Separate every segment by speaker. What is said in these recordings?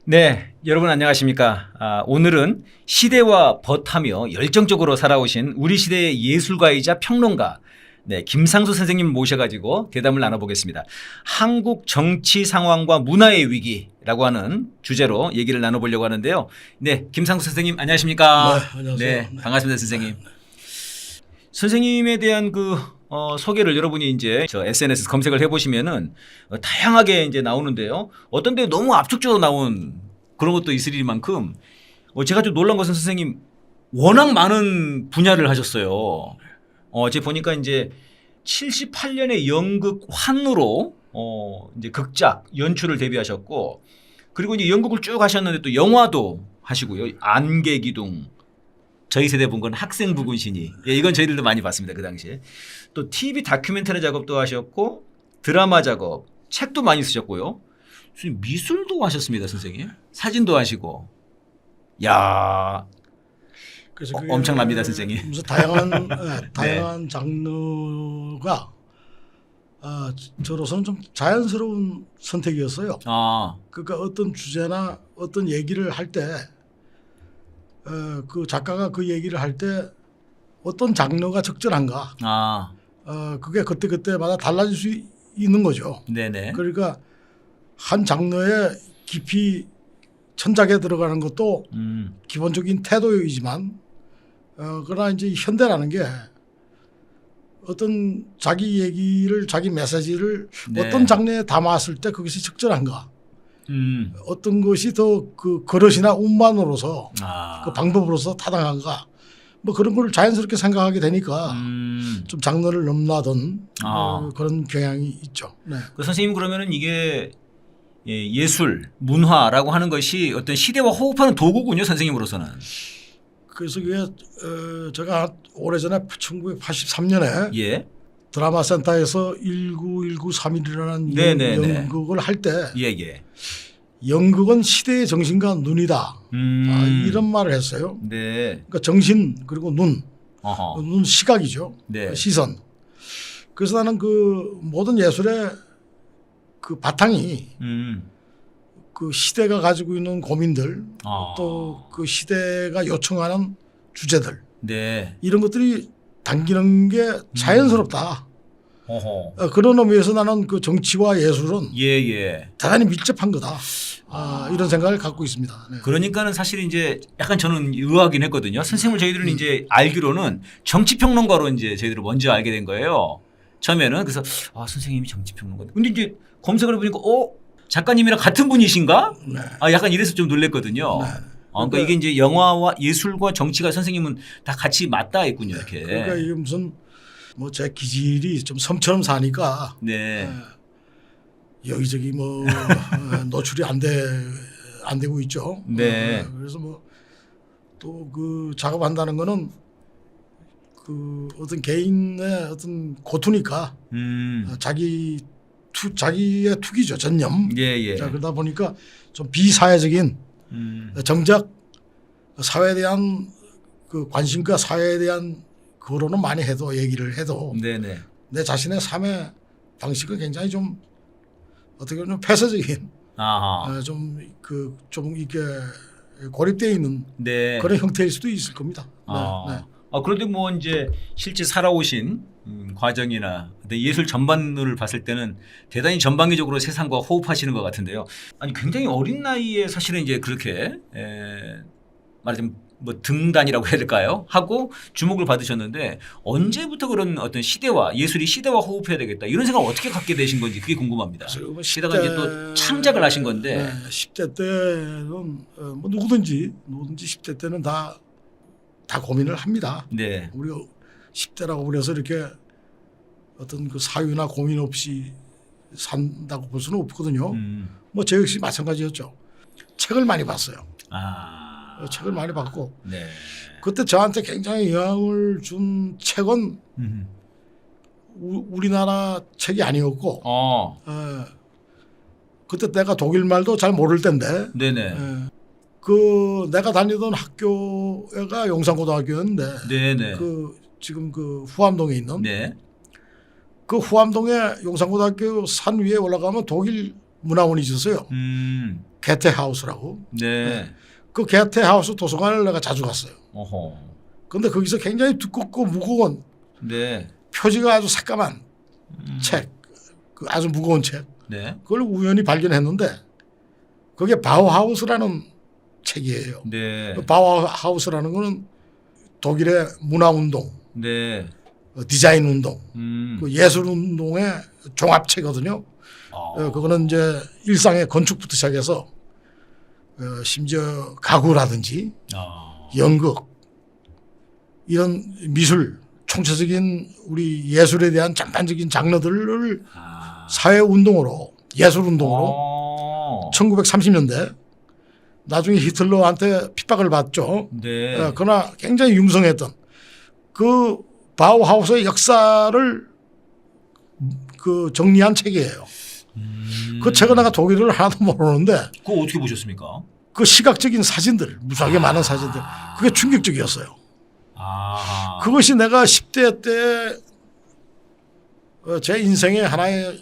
Speaker 1: 네, 여러분 안녕하십니까. 오늘은 시대와 벗하며 열정적으로 살아오신 우리 시대의 예술가이자 평론가 김상수 선생님 모셔가지고 대담을 나눠보겠습니다. 한국 정치 상황과 문화의 위기라고 하는 주제로 얘기를 나눠보려고 하는데요. 네, 김상수 선생님 안녕하십니까.
Speaker 2: 네, 안녕하세요.
Speaker 1: 네, 반갑습니다, 선생님. 선생님에 대한 소개를 여러분이 이제 저 SNS 검색을 해보시면은 다양하게 이제 나오는데요. 어떤 데 너무 압축적으로 나온 그런 것도 있으리만큼 제가 좀 놀란 것은 선생님 워낙 많은 분야를 하셨어요. 제가 보니까 이제 78년에 연극 환으로 이제 극작 연출을 데뷔하셨고, 그리고 이제 연극을 쭉 하셨는데 또 영화도 하시고요. 안개기둥, 저희 세대 본 건 학생부군신이. 예, 이건 저희들도 많이 봤습니다. 그 당시에. 또 TV 다큐멘터리 작업도 하셨고 드라마 작업, 책도 많이 쓰셨고요. 미술도 하셨습니다, 선생님. 사진도 하시고. 야,
Speaker 2: 그래서
Speaker 1: 엄청납니다, 선생님.
Speaker 2: 무슨 다양한 장르가 저로서는 좀 자연스러운 선택이었어요. 그러니까 어떤 주제나 어떤 얘기를 할 때 그 작가가 그 얘기를 할 때 어떤 장르가 적절한가. 그게 그때마다 달라질 수 있는 거죠.
Speaker 1: 네네.
Speaker 2: 그러니까 한 장르에 깊이 천작에 들어가는 것도 기본적인 태도이지만 그러나 이제 현대라는 게 어떤 자기 얘기를, 자기 메시지를 어떤 장르에 담았을 때 그것이 적절한가. 어떤 것이 더 그 그릇이나 운반으로서 그 방법으로서 타당한가. 뭐 그런 걸 자연스럽게 생각하게 되니까 좀 장르를 넘나든 그런 경향이 있죠. 네.
Speaker 1: 선생님 그러면은 이게 예술, 문화라고 하는 것이 어떤 시대와 호흡하는 도구군요, 선생님으로서는.
Speaker 2: 그래서 그게 제가 오래전에 1983년에
Speaker 1: 예.
Speaker 2: 드라마 센터에서 191931이라는 연극을 할 때 연극은 시대의 정신과 눈이다. 이런 말을 했어요.
Speaker 1: 네.
Speaker 2: 그러니까 정신 그리고 눈 시각이죠.
Speaker 1: 네.
Speaker 2: 시선. 그래서 나는 그 모든 예술의 그 바탕이 그 시대가 가지고 있는 고민들 또 그 시대가 요청하는 주제들 이런 것들이 담기는 게 자연스럽다. 그런 의미에서 나는 그 정치와 예술은 대단히 밀접한 거다. 이런 생각을 갖고 있습니다. 네.
Speaker 1: 그러니까는 사실 이제 약간 저는 의아하긴 했거든요. 선생님을 저희들은 이제 알기로는 정치평론가로 이제 저희들은 먼저 알게 된 거예요. 처음에는. 그래서 선생님이 정치평론가. 근데 이제 검색을 해보니까 작가님이랑 같은 분이신가?
Speaker 2: 네.
Speaker 1: 약간 이래서 좀 놀랬거든요.
Speaker 2: 네.
Speaker 1: 그러니까 이게 이제 영화와 예술과 정치가 선생님은 다 같이 맞닿아 있군요. 이렇게.
Speaker 2: 그러니까 이게 무슨 뭐 제 기질이 좀 섬처럼 사니까 여기저기 뭐 노출이 안 되고 있죠.
Speaker 1: 네.
Speaker 2: 그래서 뭐 또 그 작업한다는 거는 그 어떤 개인의 어떤 고투니까 자기의 투기죠, 전념. 자, 그러다 보니까 좀 비사회적인 정작 사회에 대한 그 관심과 사회에 대한 거론은 많이 얘기를 해도 내 자신의 삶의 방식은 굉장히 좀 어떻게 보면 폐쇄적인 좀 이렇게 고립되어 있는 그런 형태일 수도 있을 겁니다.
Speaker 1: 그런데 뭐 이제 실제 살아오신 과정이나 예술 전반을 봤을 때는 대단히 전방위적으로 세상과 호흡하시는 것 같은데요. 아니 굉장히 어린 나이에 사실은 이제 그렇게 말하자면 뭐 등단이라고 해야 될까요? 하고 주목을 받으셨는데 언제부터 그런 어떤 예술이 시대와 호흡해야 되겠다 이런 생각을 어떻게 갖게 되신 건지 그게 궁금합니다. 게다가 이제 또 창작을 하신 건데
Speaker 2: 10대 때는 뭐 누구든지 10대 때는 다 고민을 합니다. 우리 10대라고 그래서 이렇게 어떤 그 사유나 고민 없이 산다고 볼 수는 없거든요. 뭐 저 역시 마찬가지였죠. 책을 많이 봤어요. 책을 많이 봤고 그때 저한테 굉장히 영향을 준 책은 우리나라 책이 아니었고 그때 내가 독일 말도 잘 모를 때인데 그 내가 다니던 학교가 용산고등학교였는데 그 지금 그 후암동에 있는 그 후암동에 용산고등학교 산 위에 올라가면 독일 문화원이 있었어요. 게테하우스라고.
Speaker 1: 네.
Speaker 2: 그 게테하우스 도서관을 내가 자주 갔어요.
Speaker 1: 어허.
Speaker 2: 그런데 거기서 굉장히 두껍고 무거운
Speaker 1: 네.
Speaker 2: 표지가 아주 새까만 책, 그 아주 무거운 책.
Speaker 1: 네.
Speaker 2: 그걸 우연히 발견했는데 그게 바우하우스라는 책이에요.
Speaker 1: 네.
Speaker 2: 그 바우하우스라는 거는 독일의 문화운동,
Speaker 1: 네.
Speaker 2: 디자인 운동, 그 예술 운동의 종합체거든요. 그거는 이제 일상의 건축부터 시작해서 심지어 가구라든지 연극 이런 미술 총체적인 우리 예술에 대한 전반적인 장르들을 사회 운동으로 예술 운동으로 1930년대 나중에 히틀러한테 핍박을 받죠.
Speaker 1: 네.
Speaker 2: 그러나 굉장히 융성했던 그 바우하우스의 역사를 그 정리한 책이에요. 그 책은 내가 독일어를 하나도 모르는데
Speaker 1: 그거 어떻게 보셨습니까?
Speaker 2: 그 시각적인 사진들 무수하게 많은 사진들 그게 충격적이었어요. 그것이 내가 10대 때 제 인생의 하나의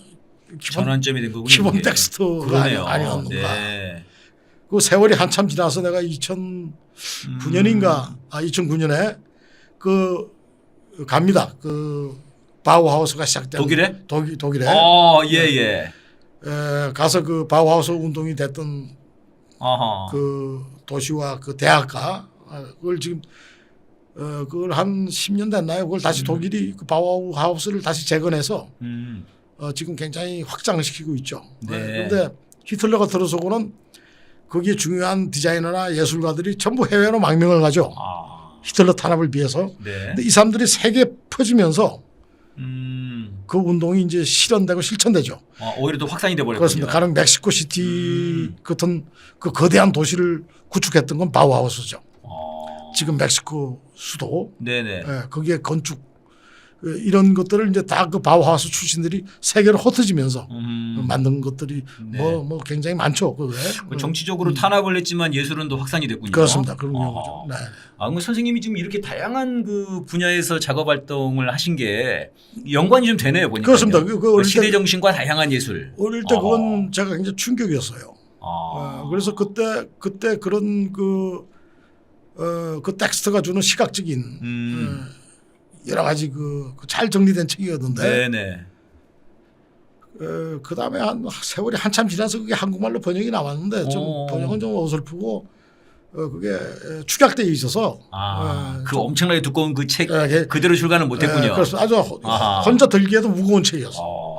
Speaker 1: 전환점이 된 거군요.
Speaker 2: 기본 텍스트가 아니었는가.
Speaker 1: 네.
Speaker 2: 그 세월이 한참 지나서 내가 2009년인가 2009년에 그 갑니다. 그 바우하우스가 시작된
Speaker 1: 독일에?
Speaker 2: 독일에.
Speaker 1: 예.
Speaker 2: 가서 그 바우하우스 운동이 됐던
Speaker 1: 아하.
Speaker 2: 그 도시와 그 대학가 그걸 지금 그걸 한 10년 됐나요? 그걸 다시 독일이 그 바우하우스를 다시 재건해서 지금 굉장히 확장시키고 있죠.
Speaker 1: 네.
Speaker 2: 그런데 히틀러가 들어서고는 거기에 중요한 디자이너나 예술가들이 전부 해외로 망명을 가죠. 히틀러 탄압을 비해서.
Speaker 1: 네.
Speaker 2: 근데 이 사람들이 세계에 퍼지면서 그 운동이 이제 실현되고 실천되죠.
Speaker 1: 오히려 더 확산이 돼 버렸군요.
Speaker 2: 그렇습니다. 가령 멕시코 시티 같은 그 거대한 도시를 구축했던 건 바우하우스죠. 지금 멕시코 수도.
Speaker 1: 네네.
Speaker 2: 거기에 건축 이런 것들을 이제 다 그 바우하우스 출신들이 세계로 흩어지면서 만든 것들이
Speaker 1: 네.
Speaker 2: 뭐 굉장히 많죠. 그게.
Speaker 1: 정치적으로 탄압을 했지만 예술은 더 확산이 됐군요.
Speaker 2: 그렇습니다. 그런 경우죠. 네.
Speaker 1: 그럼 선생님이 지금 이렇게 다양한 그 분야에서 작업 활동을 하신 게 연관이 좀 되네요, 보니까.
Speaker 2: 그렇습니다. 그
Speaker 1: 시대 정신과 다양한 예술.
Speaker 2: 어릴 때 그건 제가 굉장히 충격이었어요. 그래서 그때 그런 그 텍스트가 주는 시각적인 여러 가지 잘 정리된 책이었는데.
Speaker 1: 네네.
Speaker 2: 그 다음에 한 세월이 한참 지나서 그게 한국말로 번역이 나왔는데 좀 번역은 좀 어설프고 그게 축약돼 있어서.
Speaker 1: 그 엄청나게 두꺼운 그 책 그대로 출간을 못했군요.
Speaker 2: 그래서 아주 혼자 들기에도 무거운 책이었어.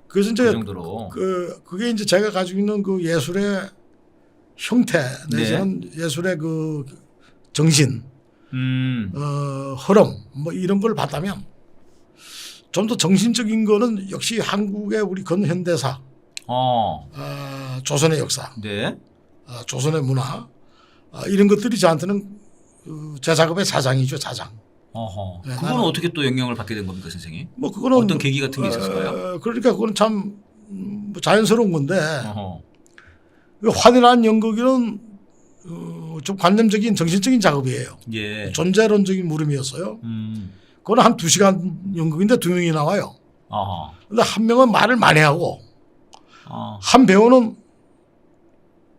Speaker 2: 그래서 이제
Speaker 1: 그 정도로.
Speaker 2: 그게 이제 제가 가지고 있는 그 예술의 형태 내지는 예술의 그 정신. 흐름 뭐 이런 걸 봤다면 좀 더 정신적인 거는 역시 한국의 우리 근현대사, 조선의 역사,
Speaker 1: 네.
Speaker 2: 조선의 문화 이런 것들이 저한테는 제 작업의 자장이죠, 자장.
Speaker 1: 네, 그건 어떻게 또 영향을 받게 된 겁니까, 선생님?
Speaker 2: 뭐 그거는
Speaker 1: 어떤 계기 같은 게 있었을까요?
Speaker 2: 그러니까 그건 참 자연스러운 건데 환희라는 연극은 좀 관념적인 정신적인 작업이에요.
Speaker 1: 예.
Speaker 2: 존재론적인 물음이었어요. 그건 한 2시간 연극인데 2명이 나와요. 그런데 한 명은 말을 많이 하고 한 배우는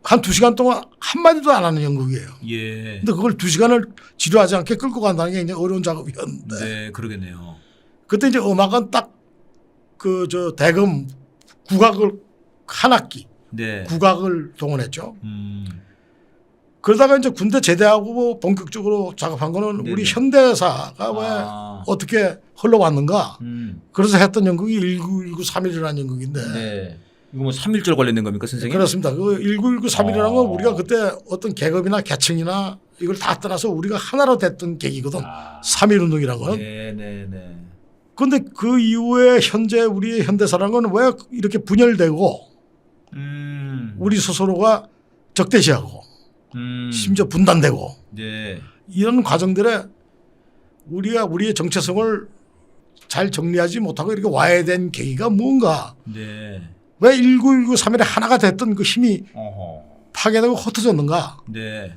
Speaker 2: 한 2시간 동안 한마디도 안 하는 연극이에요.
Speaker 1: 예.
Speaker 2: 근데 그걸 2시간을 지루하지 않게 끌고 간다는 게 굉장히 어려운 작업이었는데.
Speaker 1: 네, 그러겠네요.
Speaker 2: 그때 이제 음악은 딱 대금 국악을 한 학기
Speaker 1: 네.
Speaker 2: 국악을 동원했죠. 그러다가 이제 군대 제대하고 본격적으로 작업한 거는
Speaker 1: 네네.
Speaker 2: 우리 현대사가 왜 어떻게 흘러왔는가. 그래서 했던 연극이 1919-3.1이라는 연극인데.
Speaker 1: 네. 이거 뭐 3.1절 관련된 겁니까, 선생님?
Speaker 2: 그렇습니다. 그 1919-3.1이라는 건 우리가 그때 어떤 계급이나 계층이나 이걸 다 떠나서 우리가 하나로 됐던 계기거든. 3.1 운동이라는 건.
Speaker 1: 네네네.
Speaker 2: 그런데 그 이후에 현재 우리의 현대사라는 건 왜 이렇게 분열되고 우리 스스로가 적대시하고 심지어 분단되고
Speaker 1: 네.
Speaker 2: 이런 과정들에 우리가 우리의 정체성을 잘 정리하지 못하고 이렇게 와야 된 계기가 뭔가.
Speaker 1: 네.
Speaker 2: 왜 1919-3.1에 하나가 됐던 그 힘이 파괴되고 흩어졌는가.
Speaker 1: 네.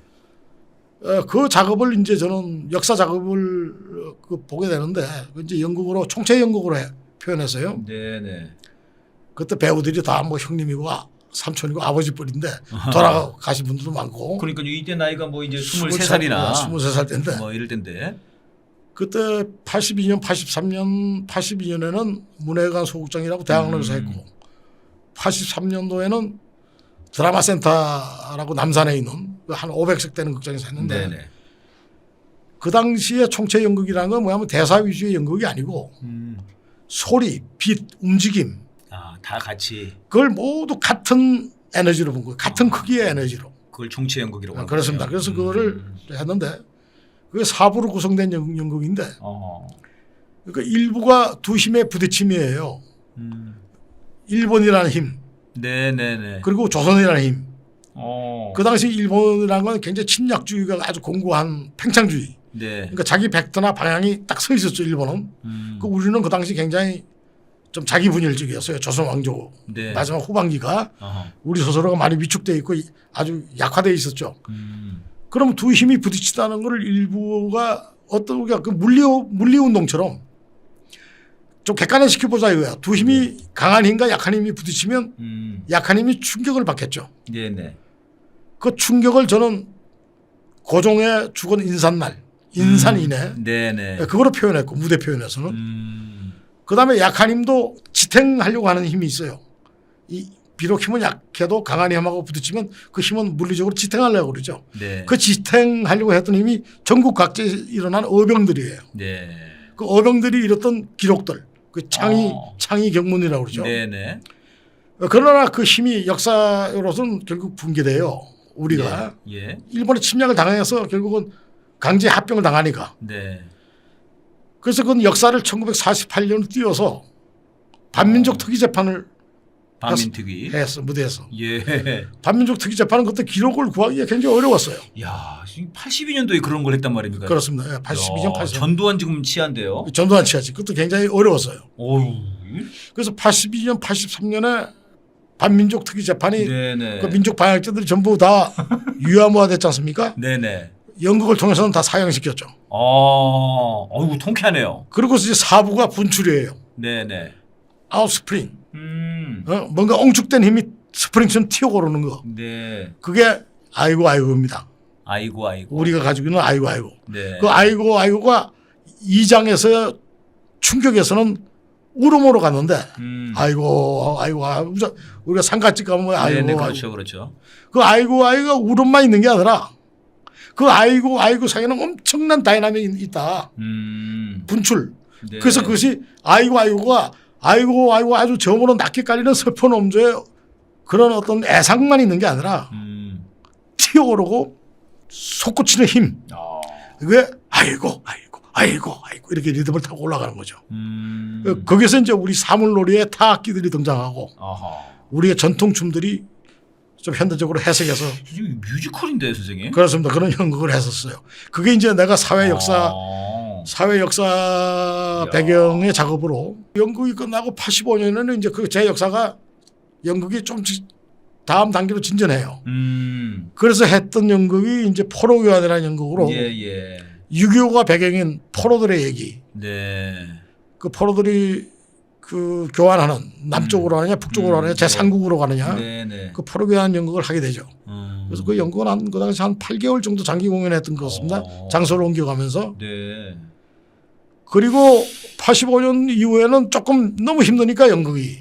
Speaker 2: 그 작업을 이제 저는 역사 작업을 보게 되는데 이제 연극으로 총체 연극으로 표현했어요.
Speaker 1: 네네.
Speaker 2: 그때 배우들이 다 뭐 형님이고 삼촌이고 아버지 뻘인데 돌아가신 분들도 많고.
Speaker 1: 그러니까 이때 나이가 뭐 이제 23살이나
Speaker 2: 23살 때인데
Speaker 1: 뭐 이럴 때인데
Speaker 2: 그때 82년, 83년, 82년에는 문해관 소극장이라고 대학로에서 했고 83년도에는 드라마 센터라고 남산에 있는 한 500석 되는 극장에서 했는데
Speaker 1: 네네.
Speaker 2: 그 당시에 총체 연극이라는 건 뭐냐면 대사 위주의 연극이 아니고 소리, 빛, 움직임
Speaker 1: 다 같이
Speaker 2: 그걸 모두 같은 에너지로 본 거예요. 같은 크기의 에너지로.
Speaker 1: 그걸 총체 연극이라고 하는
Speaker 2: 그렇습니다.
Speaker 1: 거예요.
Speaker 2: 그래서 그거를 했는데 그게 4부로 구성된 연극인데 그러니까 일부가 두 힘의 부딪힘이에요. 일본이라는 힘
Speaker 1: 네네네.
Speaker 2: 그리고 조선이라는 힘.
Speaker 1: 어.
Speaker 2: 그 당시 일본이라는 건 굉장히 침략주의가 아주 공고한 팽창주의.
Speaker 1: 네.
Speaker 2: 그러니까 자기 벡터나 방향이 딱 서 있었죠 일본은. 그 우리는 그 당시 굉장히 좀 자기 분열적이었어요. 조선 왕조
Speaker 1: 네.
Speaker 2: 마지막 후반기가
Speaker 1: 어허.
Speaker 2: 우리 스스로가 많이 위축돼 있고 아주 약화돼 있었죠. 그럼 두 힘이 부딪히다는 걸 일부가 어떤 우리가 그 물리 운동처럼 좀 객관화시켜 보자 이거야. 두 힘이 강한 힘과 약한 힘이 부딪히면 약한 힘이 충격을 받겠죠.
Speaker 1: 네네.
Speaker 2: 그 충격을 저는 고종의 죽은 인산날, 인산이네.
Speaker 1: 네네.
Speaker 2: 그거로 표현했고 무대 표현에서는. 그다음에 약한 힘도 지탱하려고 하는 힘이 있어요. 비록 힘은 약해도 강한 힘하고 부딪히면 그 힘은 물리적으로 지탱하려고 그러죠.
Speaker 1: 네.
Speaker 2: 그 지탱하려고 했던 힘이 전국 각지에 일어난 어병들이에요.
Speaker 1: 네.
Speaker 2: 그 어병들이 잃었던 기록들, 그 창의 경문이라고 그러죠.
Speaker 1: 네네.
Speaker 2: 그러나 그 힘이 역사로서는 결국 붕괴돼요. 우리가
Speaker 1: 예.
Speaker 2: 일본의 침략을 당해서 결국은 강제 합병을 당하니까.
Speaker 1: 네.
Speaker 2: 그래서 그건 역사를 1948년으로 띄워서 반민족 특위 재판을
Speaker 1: 반민특위.
Speaker 2: 했어 무대에서.
Speaker 1: 예.
Speaker 2: 반민족 특위 재판은 그때 기록을 구하기가 굉장히 어려웠어요.
Speaker 1: 야, 지금 82년도에 그런 걸 했단 말입니까?
Speaker 2: 그렇습니다. 82년, 83년.
Speaker 1: 전두환 지금 치안데요.
Speaker 2: 전두환 치하지. 그것도 굉장히 어려웠어요.
Speaker 1: 어유.
Speaker 2: 그래서 82년, 83년에 반민족 특위 재판이
Speaker 1: 네네.
Speaker 2: 그 민족 반역자들이 전부 다 유야무화됐지 않습니까?
Speaker 1: 네네.
Speaker 2: 연극을 통해서는 다 사형시켰죠.
Speaker 1: 어이구 통쾌하네요.
Speaker 2: 그리고 이제 사부가 분출이에요.
Speaker 1: 네네.
Speaker 2: 아웃스프링. 뭔가 엉축된 힘이 스프링처럼 튀어오르는 거.
Speaker 1: 네.
Speaker 2: 그게 아이고입니다.
Speaker 1: 아이고.
Speaker 2: 우리가 가지고 있는 아이고.
Speaker 1: 네.
Speaker 2: 그 아이고가 2장에서 충격에서는 울음으로 갔는데 아이고 우리가 상가집 가면 뭐 아이고.
Speaker 1: 네네. 그렇죠.
Speaker 2: 그 아이고가 울음만 있는 게 아니라 그 아이고 사이에는 엄청난 다이나믹이 있다. 분출.
Speaker 1: 네.
Speaker 2: 그래서 그것이 아이고가 아주 저음으로 낮게 깔리는 슬픈 엄조의 그런 어떤 애상만 있는 게 아니라 튀어오르고 솟구치는 힘. 그게 아이고 이렇게 리듬을 타고 올라가는 거죠. 거기서 이제 우리 사물놀이의 타악기들이 등장하고 우리의 전통 춤들이 좀 현대적으로 해석해서
Speaker 1: 뮤지컬인데 선생님.
Speaker 2: 그렇습니다. 그런 연극을 했었어요. 그게 이제 내가 사회 역사 배경의 작업으로 연극이 끝나고 85년에는 이제 그 제 역사가 연극이 좀 다음 단계로 진전해요. 그래서 했던 연극이 이제 포로교환이라는 연극으로 6.25가 배경인 포로들의 얘기.
Speaker 1: 네.
Speaker 2: 그 포로들이 그 교환하는 남쪽으로 가느냐 북쪽으로 가느냐 제3국으로 가느냐 그 포로교환 연극을 하게 되죠. 그래서 그 연극은 그 당시 한 8개월 정도 장기 공연했던 것 같습니다. 장소를 옮겨가면서.
Speaker 1: 네.
Speaker 2: 그리고 85년 이후에는 조금 너무 힘드니까 연극이.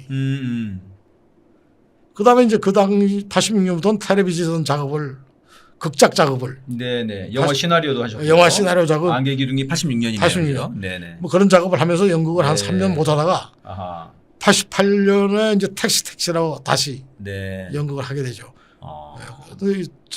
Speaker 2: 그다음에 이제 그 당시 86년부터는 텔레비전 작업을 극작 작업을.
Speaker 1: 네네. 영화 시나리오도 하셨고.
Speaker 2: 영화 시나리오 작업.
Speaker 1: 안개 기둥이 86년이네요.
Speaker 2: 86년.
Speaker 1: 네네.
Speaker 2: 뭐 그런 작업을 하면서 연극을 한 3년 못 하다가 88년에 이제 택시라고 다시 연극을 하게 되죠.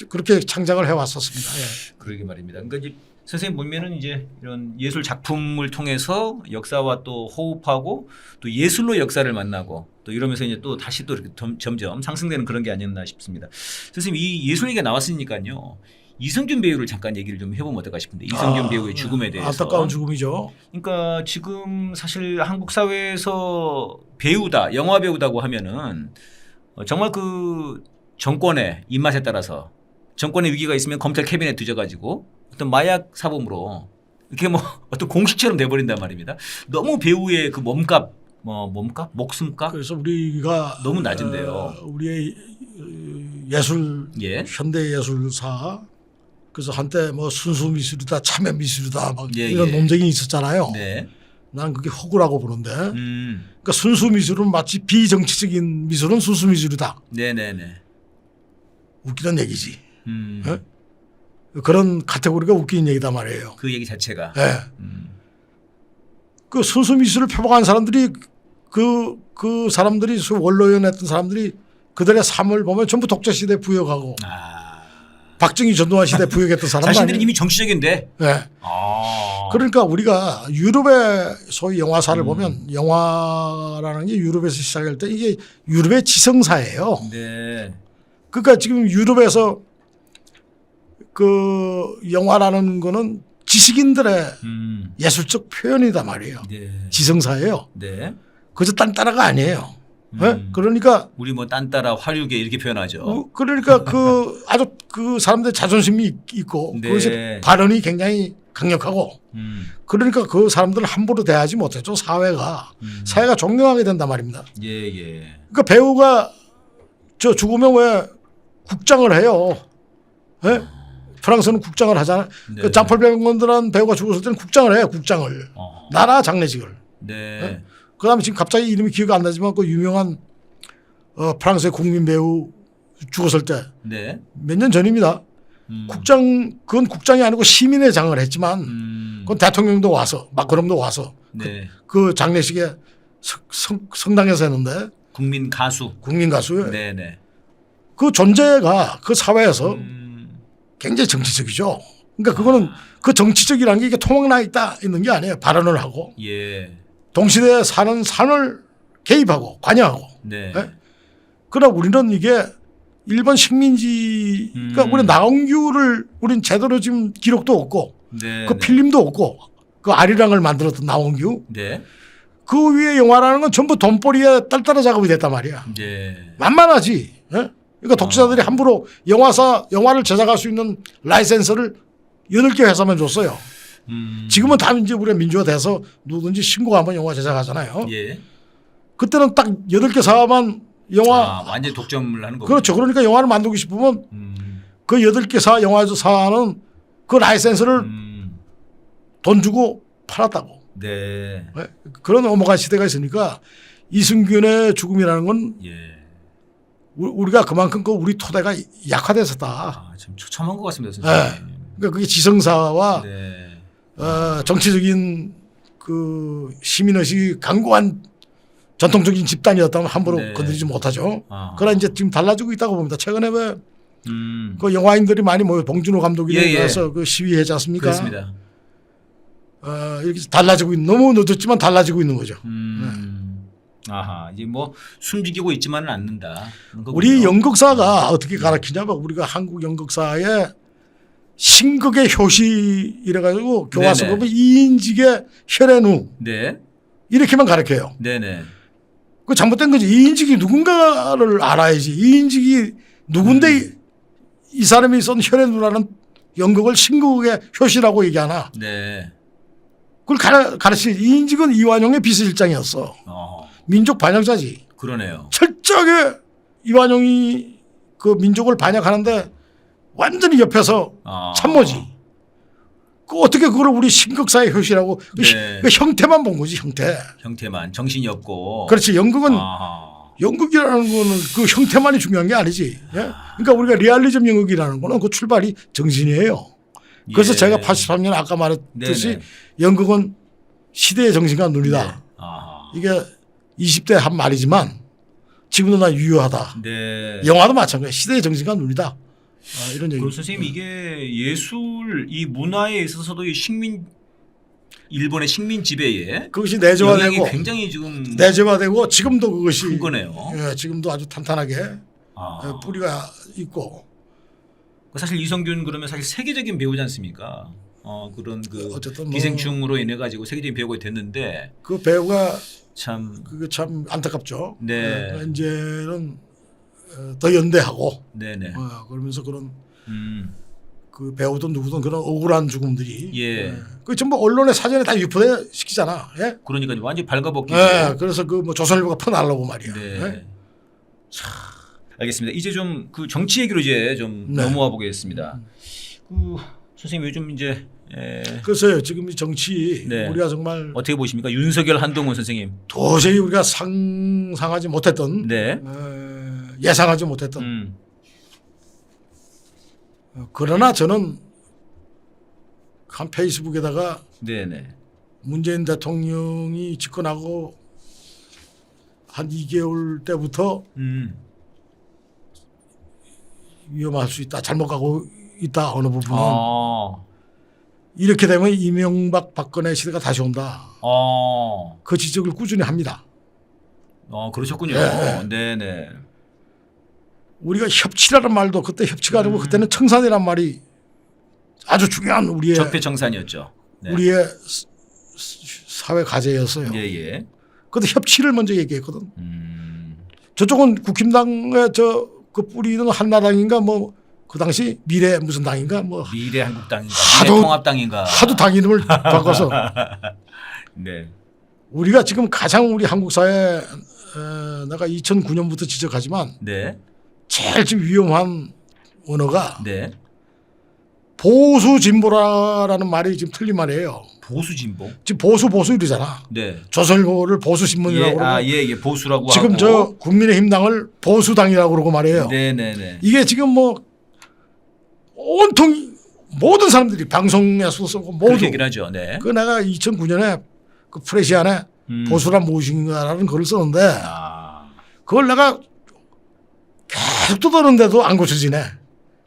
Speaker 2: 그렇게 창작을 해왔었습니다. 예.
Speaker 1: 그러게 말입니다. 그러니까 이제 선생님 보면은 이제 이런 예술 작품을 통해서 역사와 또 호흡하고 또 예술로 역사를 만나고 또 이러면서 이제 또 다시 또 이렇게 점점 상승되는 그런 게 아니었나 싶습니다. 선생님 이 예술 얘기가 나왔으니까요. 이성균 배우를 잠깐 얘기를 좀 해보면 어떨까 싶은데 이성균 배우의 죽음에 대해서.
Speaker 2: 안타까운 죽음이죠.
Speaker 1: 그러니까 지금 사실 한국 사회에서 배우다, 영화 배우다고 하면은 정말 그 정권의 입맛에 따라서 정권의 위기가 있으면 검찰 캐비넷 뒤져가지고 어떤 마약 사범으로 이렇게 뭐 어떤 공식처럼 돼버린단 말입니다. 너무 배우의 그 몸값 뭐 몸값, 목숨값
Speaker 2: 그래서 우리가
Speaker 1: 너무 낮은데요.
Speaker 2: 우리의 예술,
Speaker 1: 예.
Speaker 2: 현대 예술사 그래서 한때 뭐 순수 미술이다, 참여 미술이다 막
Speaker 1: 예,
Speaker 2: 이런
Speaker 1: 예.
Speaker 2: 논쟁이 있었잖아요.
Speaker 1: 네.
Speaker 2: 난 그게 허구라고 보는데. 그러니까 순수 미술은 마치 비정치적인 미술은 순수 미술이다.
Speaker 1: 네네네.
Speaker 2: 웃기는 얘기지. 예? 그런 카테고리가 웃기는 얘기다 말이에요.
Speaker 1: 그 얘기 자체가.
Speaker 2: 예. 그 순수 미술을 표방한 사람들이 그 사람들이 원로연했던 사람들이 그들의 삶을 보면 전부 독재 시대 부역하고 박정희 전두환 시대 부역했던 사람
Speaker 1: 자신들이 이미 정치적인데.
Speaker 2: 네. 그러니까 우리가 유럽의 소위 영화사를 보면 영화라는 게 유럽에서 시작할 때 이게 유럽의 지성사예요.
Speaker 1: 네.
Speaker 2: 그러니까 지금 유럽에서 그 영화라는 거는 지식인들의 예술적 표현이다 말이에요.
Speaker 1: 네.
Speaker 2: 지성사예요.
Speaker 1: 네.
Speaker 2: 그저 딴따라가 아니에요. 네? 그러니까
Speaker 1: 우리 뭐 딴따라 화류계 이렇게 표현하죠.
Speaker 2: 그러니까 아주 그 사람들 자존심이 있고
Speaker 1: 네.
Speaker 2: 그것이 발언이 굉장히 강력하고 그러니까 그 사람들을 함부로 대하지 못했죠. 사회가 존경하게 된단 말입니다.
Speaker 1: 예.
Speaker 2: 그러니까 배우가 저 죽으면 왜 국장을 해요. 예? 프랑스는 국장을 하잖아요.
Speaker 1: 네.
Speaker 2: 그 장폴 벨몬드라는 배우가 죽었을 때는 국장을 해요. 국장을. 나라 장례식을.
Speaker 1: 네.
Speaker 2: 예? 그다음에 지금 갑자기 이름이 기억이 안 나지만 그 유명한 프랑스의 국민 배우 죽었을 때 몇 년
Speaker 1: 네.
Speaker 2: 전입니다. 그건 국장이 아니고 시민의 장을 했지만 그건 대통령도 와서 마크롱도 와서
Speaker 1: 네.
Speaker 2: 그 장례식에 성당에서 했는데
Speaker 1: 국민 가수.
Speaker 2: 국민 가수예요.
Speaker 1: 네네.
Speaker 2: 그 존재가 그 사회에서 굉장히 정치적이죠. 그러니까 그거는 그 정치적이라는 게 이게 토막나 있는 게 아니에요. 발언을 하고
Speaker 1: 예.
Speaker 2: 동시대에 사는 산을 개입하고 관여하고.
Speaker 1: 네.
Speaker 2: 예? 그러나 우리는 이게 일본 식민지 그러니까 우리 나홍규를 우린 제대로 지금 기록도 없고
Speaker 1: 네.
Speaker 2: 그 필름도 없고 그 아리랑을 만들었던 나홍규
Speaker 1: 네.
Speaker 2: 그 위에 영화라는 건 전부 돈벌이에 딸따라 작업이 됐단 말이야.
Speaker 1: 네.
Speaker 2: 만만하지. 예? 그러니까 독자들이 함부로 영화를 제작할 수 있는 라이센스를 8개 회사만 줬어요. 지금은 다 이제 우리가 민주화돼서 누구든지 신고하면 영화 제작하잖아요.
Speaker 1: 예.
Speaker 2: 그때는 딱 8개 사만 영화
Speaker 1: 완전 독점을 하는 거죠.
Speaker 2: 그렇죠. 그러니까 영화를 만들고 싶으면 그 8개 영화사는 그 라이센스를 돈 주고 팔았다고.
Speaker 1: 네.
Speaker 2: 네? 그런 넘어간 시대가 있으니까 이승균의 죽음이라는 건 우리가 그만큼 우리 토대가 약화됐었다.
Speaker 1: 참 처참한 것 같습니다, 선생님.
Speaker 2: 네. 그러니까 그게 지성사와
Speaker 1: 네.
Speaker 2: 정치적인 그 시민의식이 강고한 전통적인 집단이었다면 함부로
Speaker 1: 네.
Speaker 2: 건드리지 못하죠. 그러나 이제 지금 달라지고 있다고 봅니다. 최근에 왜
Speaker 1: 음.
Speaker 2: 그 영화인들이 많이 모여 봉준호 감독이
Speaker 1: 예, 예.
Speaker 2: 나서 그 시위하지 않습니까?
Speaker 1: 그렇습니다.
Speaker 2: 이렇게 달라지고 너무 늦었지만 달라지고 있는 거죠.
Speaker 1: 아하, 이제 뭐 숨지기고 있지만은 않는다. 그런 거군요.
Speaker 2: 우리 연극사가 어떻게 가르치냐면 우리가 한국 연극사의 신극의 효시 이래가지고 교과서
Speaker 1: 네네.
Speaker 2: 보면 이인직의 혈앤후
Speaker 1: 네.
Speaker 2: 이렇게만 가르쳐요.
Speaker 1: 네네.
Speaker 2: 그 잘못된 거지. 이인직이 누군가를 알아야지. 이인직이 누군데 이 사람이 쓴 혈앤후라는 연극을 신극의 효시라고 얘기하나.
Speaker 1: 네.
Speaker 2: 그걸 가르치지. 이인직은 이완용의 비서실장이었어. 민족 반역자지.
Speaker 1: 그러네요.
Speaker 2: 철저하게 이완용이 그 민족을 반역하는데 완전히 옆에서 참모지. 그 어떻게 그걸 우리 신극사의 효시라고
Speaker 1: 네.
Speaker 2: 그 형태만 본 거지 형태.
Speaker 1: 형태만 정신이 없고.
Speaker 2: 그렇지. 연극은 연극이라는 거는 그 형태만이 중요한 게 아니지. 예? 그러니까 우리가 리얼리즘 연극이라는 거는 그 출발이 정신이에요. 그래서
Speaker 1: 예.
Speaker 2: 제가 83년 아까 말했듯이
Speaker 1: 네네.
Speaker 2: 연극은 시대의 정신과 눈이다.
Speaker 1: 네.
Speaker 2: 이게 20대 한 말이지만 지금도 나 유효하다.
Speaker 1: 네.
Speaker 2: 영화도 마찬가지야. 시대의 정신과 눈이다. 이런 얘기.
Speaker 1: 그럼 선생님 이게 예술 이 문화에 있어서도 이 일본의 식민 지배에
Speaker 2: 그것이
Speaker 1: 영향이
Speaker 2: 내재화되고
Speaker 1: 굉장히 지금
Speaker 2: 내재화되고 지금도 그것이
Speaker 1: 큰 거네요.
Speaker 2: 예, 지금도 아주 탄탄하게 뿌리가 있고.
Speaker 1: 사실 이성균 그러면 사실 세계적인 배우지 않습니까? 그런 그
Speaker 2: 어쨌든
Speaker 1: 기생충으로 인해 가지고 세계적인 배우가 됐는데
Speaker 2: 그 배우가
Speaker 1: 참
Speaker 2: 그게 참 안타깝죠.
Speaker 1: 네.
Speaker 2: 그러니까 이제는 더 연대하고
Speaker 1: 네네.
Speaker 2: 그러면서 그런 그 배우든 누구든 그런 억울한 죽음들이
Speaker 1: 예.
Speaker 2: 그 전부 언론의 사전에 다 유포돼 시키잖아. 예?
Speaker 1: 그러니까 완전 발가벗기고.
Speaker 2: 예. 그래서 그 뭐 조선일보가 퍼날라고 말이야.
Speaker 1: 네.
Speaker 2: 예?
Speaker 1: 알겠습니다. 이제 좀 그 정치 얘기로 이제 좀
Speaker 2: 네.
Speaker 1: 넘어와 보겠습니다. 그 선생님 요즘 이제
Speaker 2: 그래서요 지금 이 정치
Speaker 1: 네.
Speaker 2: 우리가 정말
Speaker 1: 어떻게 보십니까? 윤석열, 한동훈 선생님.
Speaker 2: 도저히 우리가 상상하지 못했던
Speaker 1: 네.
Speaker 2: 예상하지 못했던 그러나 저는 한 페이스북에다가
Speaker 1: 네네.
Speaker 2: 문재인 대통령이 집권하고 한 2개월 때부터 위험할 수 있다. 잘못 가고 있다. 어느 부분은. 이렇게 되면 이명박 박근혜 시대가 다시 온다. 그 지적을 꾸준히 합니다.
Speaker 1: 그러셨군요.
Speaker 2: 네.
Speaker 1: 네네.
Speaker 2: 우리가 협치라는 말도 그때 협치가 아니고 그때는 청산이란 말이 아주 중요한 우리의
Speaker 1: 적폐청산이었죠. 네.
Speaker 2: 우리의 사회 과제였어요.
Speaker 1: 예예.
Speaker 2: 그런데 협치를 먼저 얘기했거든. 저쪽은 국힘당의 그 뿌리는 한나라당인가 뭐 그 당시 미래 무슨 당인가 뭐
Speaker 1: 미래한국당인가
Speaker 2: 하도-
Speaker 1: 미래통합당인가
Speaker 2: 하도 당 이름을 바꿔서
Speaker 1: 네.
Speaker 2: 우리가 지금 가장 우리 한국 사회 내가 2009년부터 지적하지만
Speaker 1: 네.
Speaker 2: 제일 지금 위험한 언어가
Speaker 1: 네.
Speaker 2: 보수 진보라는 말이 지금 틀린 말이에요.
Speaker 1: 보수 진보.
Speaker 2: 지금 보수 이러잖아.
Speaker 1: 네.
Speaker 2: 조선일보를 보수 신문이라고 그러고
Speaker 1: 예, 보수라고
Speaker 2: 지금
Speaker 1: 하고.
Speaker 2: 저 국민의힘당을 보수당이라고 그러고 말이에요.
Speaker 1: 네네네.
Speaker 2: 이게 지금 뭐 온통 모든 사람들이 방송에서 쓰고 모두
Speaker 1: 그렇게 얘기를 하죠. 네.
Speaker 2: 그 내가 2009년에 그 프레시안에 보수란 무엇인가라는 글을 썼는데 그걸 내가 계속 떠드는데도 안 고쳐지네.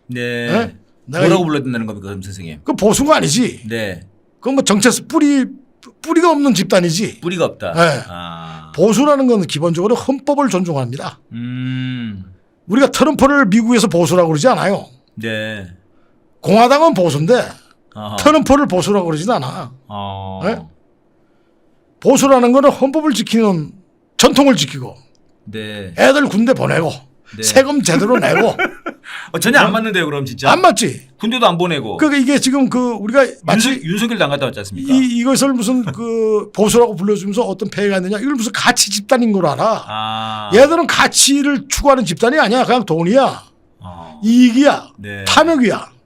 Speaker 1: 네.
Speaker 2: 네? 내가
Speaker 1: 뭐라고 불러야 된다는 겁니까, 그럼 선생님?
Speaker 2: 그 보수가 아니지.
Speaker 1: 네.
Speaker 2: 그건 뭐 정체성 뿌리가 없는 집단이지.
Speaker 1: 뿌리가 없다.
Speaker 2: 네. 보수라는 건 기본적으로 헌법을 존중합니다. 우리가 트럼프를 미국에서 보수라고 그러지 않아요.
Speaker 1: 네.
Speaker 2: 공화당은 보수인데
Speaker 1: 아하.
Speaker 2: 트럼프를 보수라고 그러진 않아.
Speaker 1: 어.
Speaker 2: 네? 보수라는 거는 헌법을 지키는 전통을 지키고
Speaker 1: 네.
Speaker 2: 애들 군대 보내고
Speaker 1: 네.
Speaker 2: 세금 제대로 내고
Speaker 1: 전혀 안 맞는데요, 그럼 진짜.
Speaker 2: 안 맞지?
Speaker 1: 군대도 안 보내고.
Speaker 2: 그러니까 이게 지금 그 우리가 마치
Speaker 1: 윤석열도 안 갔다 왔지 않습니까?
Speaker 2: 이것을 무슨 그 보수라고 불러주면서 어떤 폐해가 있느냐 이걸 무슨 가치 집단인 걸 알아. 얘들은 가치를 추구하는 집단이 아니야. 그냥 돈이야. 이익이야.
Speaker 1: 네.
Speaker 2: 탐욕이야.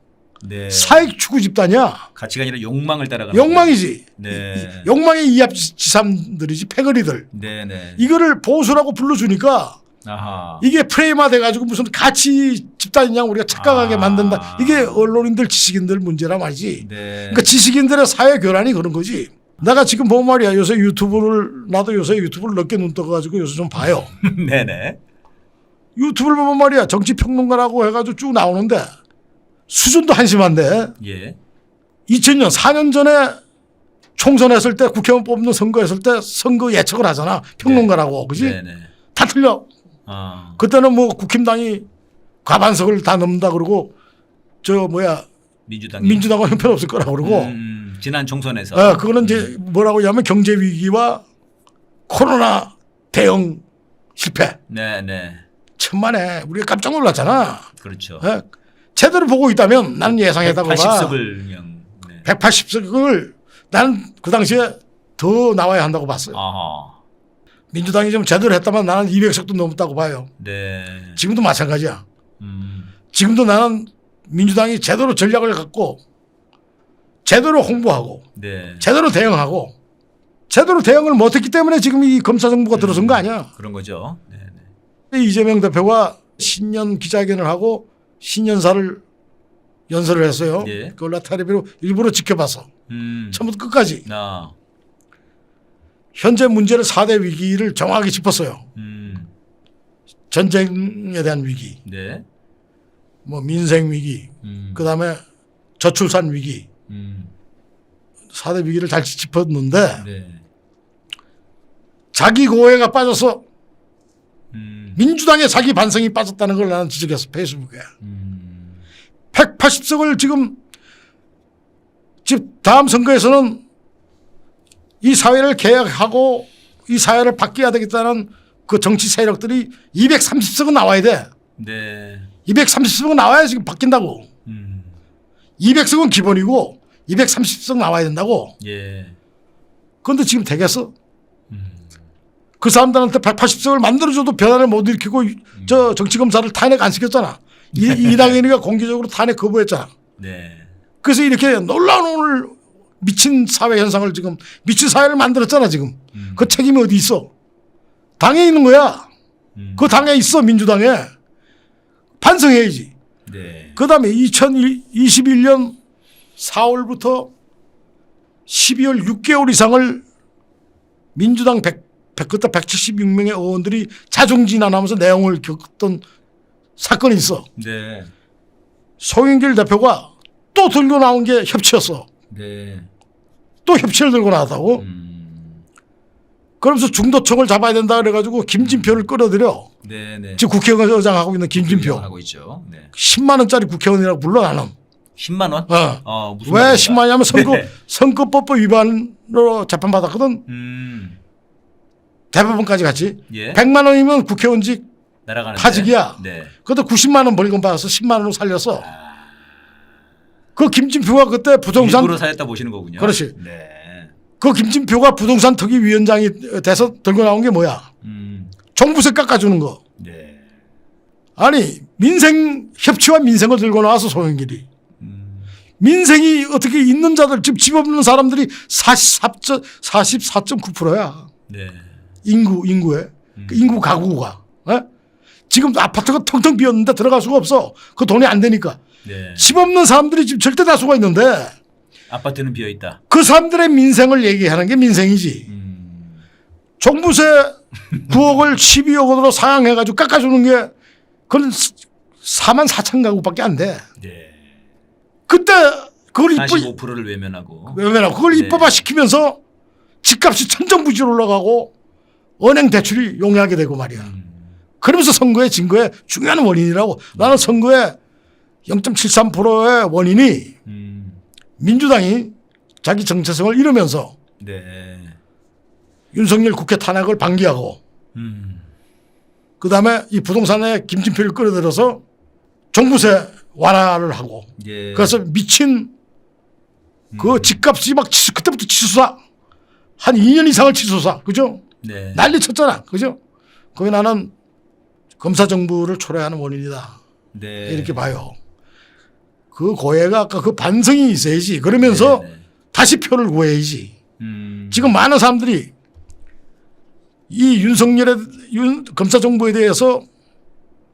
Speaker 1: 네.
Speaker 2: 사익 추구 집단이야.
Speaker 1: 가치가 아니라 욕망을 따라가는.
Speaker 2: 욕망이지.
Speaker 1: 네.
Speaker 2: 욕망의 이합지삼들이지 패거리들.
Speaker 1: 네네.
Speaker 2: 이거를 보수라고 불러주니까
Speaker 1: 아하.
Speaker 2: 이게 프레임화 돼가지고 무슨 가치 집단이냐 우리가 착각하게 만든다. 이게 언론인들 지식인들 문제란 말이지.
Speaker 1: 네.
Speaker 2: 그러니까 지식인들의 사회 교란이 그런 거지. 내가 지금 보면 말이야 요새 나도 요새 유튜브를 늦게 눈 떠가지고 요새 좀 봐요.
Speaker 1: 네네.
Speaker 2: 유튜브를 보면 말이야 정치평론가라고 해가지고 쭉 나오는데 수준도 한심한데
Speaker 1: 예.
Speaker 2: 2000년 4년 전에 총선했을 때 국회의원 뽑는 선거했을 때 선거 예측을 하잖아. 평론가라고. 그지?
Speaker 1: 네네.
Speaker 2: 다 틀려. 그때는 뭐 국힘당이 과반석을 다 넘는다 그러고 저 뭐야 민주당은 형편없을 거라고 그러고
Speaker 1: 지난 총선에서
Speaker 2: 그거는 이제 뭐라고 하냐면 경제 위기와 코로나 대응 실패.
Speaker 1: 네네.
Speaker 2: 천만에 우리가 깜짝 놀랐잖아.
Speaker 1: 그렇죠.
Speaker 2: 제대로 보고 있다면 나는 예상했다고 봐.
Speaker 1: 180석을 그냥. 네.
Speaker 2: 180석을 나는 그 당시에 더 나와야 한다고 봤어요.
Speaker 1: 아하.
Speaker 2: 민주당이 좀 제대로 했다면 나는 200석도 넘었다고 봐요.
Speaker 1: 네.
Speaker 2: 지금도 마찬가지야. 지금도 나는 민주당이 제대로 전략을 갖고 제대로 홍보하고
Speaker 1: 네.
Speaker 2: 제대로 대응하고 제대로 대응을 못했기 때문에 지금 이 검사정부가 들어선 거 아니야.
Speaker 1: 그런 거죠. 네네.
Speaker 2: 이재명 대표가 신년 기자회견을 하고 신년사를 연설을 했어요.
Speaker 1: 예.
Speaker 2: 그걸 나 텔레비로 일부러 지켜봤어. 처음부터 끝까지. 현재 문제를 4대 위기를 정확하게 짚었어요. 전쟁에 대한 위기,
Speaker 1: 네.
Speaker 2: 뭐 민생 위기, 그다음에 저출산 위기, 4대 위기를 잘 짚었는데
Speaker 1: 네.
Speaker 2: 자기 고해가 빠져서 민주당의 자기 반성이 빠졌다는 걸 나는 지적했어. 페이스북에. 180석을 지금 다음 선거에서는 이 사회를 개혁하고 이 사회를 바뀌어야 되겠다는 그 정치 세력들이 230석은 나와야 돼.
Speaker 1: 네.
Speaker 2: 230석은 나와야 지금 바뀐다고. 200석은 기본이고 230석 나와야 된다고.
Speaker 1: 예.
Speaker 2: 그런데 지금 되겠어? 그 사람들한테 180석을 만들어줘도 변화를 못 일으키고 저 정치검사를 탄핵 안 시켰잖아. 이낙연이가 공개적으로 탄핵 거부했잖아.
Speaker 1: 네.
Speaker 2: 그래서 이렇게 놀라운 오늘 미친 사회 현상을 지금 미친 사회를 만들었잖아 지금. 그 책임이 어디 있어? 당에 있는 거야. 그 당에 있어 민주당에. 반성해야지.
Speaker 1: 네.
Speaker 2: 그다음에 2021년 4월부터 12월 6개월 이상을 민주당 그때 176명의 의원들이 자중진환하면서 내용을 겪었던 사건이 있어.
Speaker 1: 네.
Speaker 2: 송영길 대표가 또 들고 나온 게 협치였어.
Speaker 1: 네.
Speaker 2: 또 협치를 들고 나왔다고. 그러면서 중도층을 잡아야 된다 그래가지고 김진표를 끌어들여.
Speaker 1: 네. 네.
Speaker 2: 지금 국회의장 하고 있는 김진표.
Speaker 1: 하고 있죠. 네.
Speaker 2: 10만 원짜리 국회의원이라고 불러 나는.
Speaker 1: 10만 원? 무슨
Speaker 2: 왜
Speaker 1: 말입니까?
Speaker 2: 10만 원이냐면
Speaker 1: 네.
Speaker 2: 선거법 위반으로 재판받았거든. 대법원까지 갔지.
Speaker 1: 예.
Speaker 2: 100만 원이면 국회의원직
Speaker 1: 날아가는데.
Speaker 2: 파직이야.
Speaker 1: 네.
Speaker 2: 그것도 90만 원 벌금 받아서 10만 원으로 살렸어. 그 김진표가 그때 부동산
Speaker 1: 일부러 살렸다 보시는 거군요.
Speaker 2: 그렇지.
Speaker 1: 네.
Speaker 2: 그 김진표가 부동산 특위 위원장이 돼서 들고 나온 게 뭐야? 종부세 깎아주는 거.
Speaker 1: 네.
Speaker 2: 아니 민생 협치와 민생을 들고 나와서 송영길이 민생이 어떻게 있는 자들 지금 집 없는 사람들이 44.9%야.
Speaker 1: 네.
Speaker 2: 인구의 그 인구 가구가. 에? 지금 아파트가 텅텅 비었는데 들어갈 수가 없어. 그 돈이 안 되니까.
Speaker 1: 네.
Speaker 2: 집 없는 사람들이 지금 절대 다수가 있는데
Speaker 1: 아파트는 비어 있다.
Speaker 2: 그 사람들의 민생을 얘기하는 게 민생이지. 종부세 9억을 12억 원으로 상향해가지고 깎아주는 게 그건 4만 4천 가구밖에 안 돼.
Speaker 1: 네.
Speaker 2: 그때 그걸
Speaker 1: 45%를 외면하고.
Speaker 2: 그걸
Speaker 1: 네.
Speaker 2: 입법화 시키면서 집값이 천정부지로 올라가고 은행 대출이 용이하게 되고 말이야. 그러면서 선거에 진 거에 중요한 원인이라고. 나는 선거에 0.73%의 원인이 민주당이 자기 정체성을 잃으면서
Speaker 1: 네.
Speaker 2: 윤석열 국회 탄핵을 방기하고 그다음에 이 부동산에 김진표를 끌어들여서 종부세 완화를 하고
Speaker 1: 예.
Speaker 2: 그래서 미친 그 집값이 막 그때부터 치솟아 한 2년 이상을 치솟아 그죠?
Speaker 1: 네.
Speaker 2: 난리 쳤잖아 그죠? 거기 나는 검사 정부를 초래하는 원인이다
Speaker 1: 네.
Speaker 2: 이렇게 봐요. 그 고해가 아까 그 반성이 있어야지. 그러면서
Speaker 1: 네.
Speaker 2: 다시 표를 구해야지. 지금 많은 사람들이 이 윤석열의 검사 정부에 대해서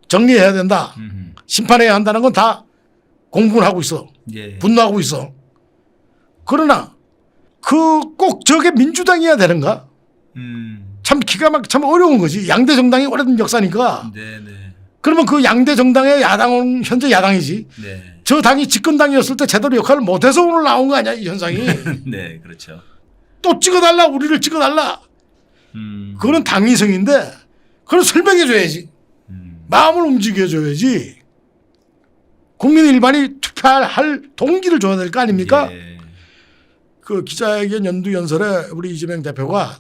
Speaker 2: 정리해야 된다. 심판해야 한다는 건 다 공분을 하고 있어.
Speaker 1: 예.
Speaker 2: 분노하고 있어. 그러나 그 꼭 저게 민주당이어야 되는가? 참 기가 막 참 어려운 거지. 양대 정당이 오래된 역사니까.
Speaker 1: 네네.
Speaker 2: 그러면 그 양대 정당의 야당은 현재 야당이지.
Speaker 1: 네.
Speaker 2: 저 당이 집권당이었을 때 제대로 역할을 못해서 오늘 나온 거 아니야 이 현상이.
Speaker 1: 네, 그렇죠.
Speaker 2: 또 찍어달라 우리를 찍어달라. 그건 당위성인데 그걸 설명해줘야지. 마음을 움직여줘야지. 국민 일반이 투표할 동기를 줘야 될 거 아닙니까?
Speaker 1: 예.
Speaker 2: 그 기자회견 연두 연설에 우리 이재명 대표가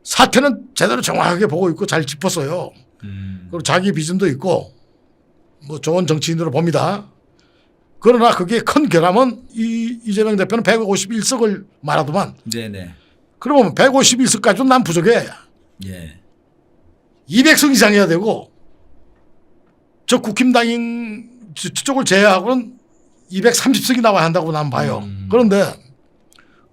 Speaker 2: 사태는 제대로 정확하게 보고 있고 잘 짚었어요. 그리고 자기 비전도 있고 뭐 좋은 정치인으로 봅니다. 그러나 그게 큰 결함은 이재명 대표는 151석을 말하더만.
Speaker 1: 네네.
Speaker 2: 그러면 151석까지도 난 부족해.
Speaker 1: 예.
Speaker 2: 200석 이상 해야 되고 저 국힘당인 저쪽을 제외하고는 230석이 나와야 한다고 난 봐요. 그런데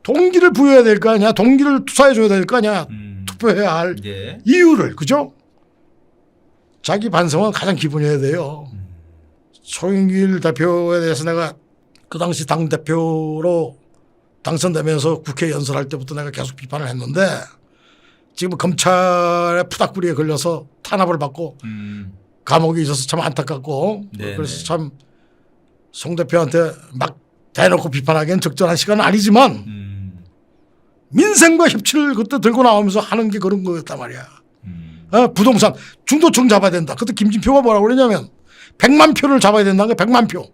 Speaker 2: 동기를 부여해야 될 거 아니야. 동기를 투사해 줘야 될 거 아니야. 투표해야 할
Speaker 1: 예.
Speaker 2: 이유를. 그죠? 자기 반성은 가장 기본이어야 돼요. 송영길 대표에 대해서 내가 그 당시 당대표로 당선되면서 국회 연설할 때부터 내가 계속 비판을 했는데 지금 검찰의 푸닥부리에 걸려서 탄압을 받고 감옥에 있어서 참 안타깝고
Speaker 1: 네네.
Speaker 2: 그래서 참 송 대표한테 막 대놓고 비판하기엔 적절한 시간은 아니지만 민생과 협치를 그때 들고 나오면서 하는 게 그런 거였단 말이야. 부동산 중도층 잡아야 된다. 그때 김진표가 뭐라고 그러냐면 100만 표를 잡아야 된다는 게 100만 표.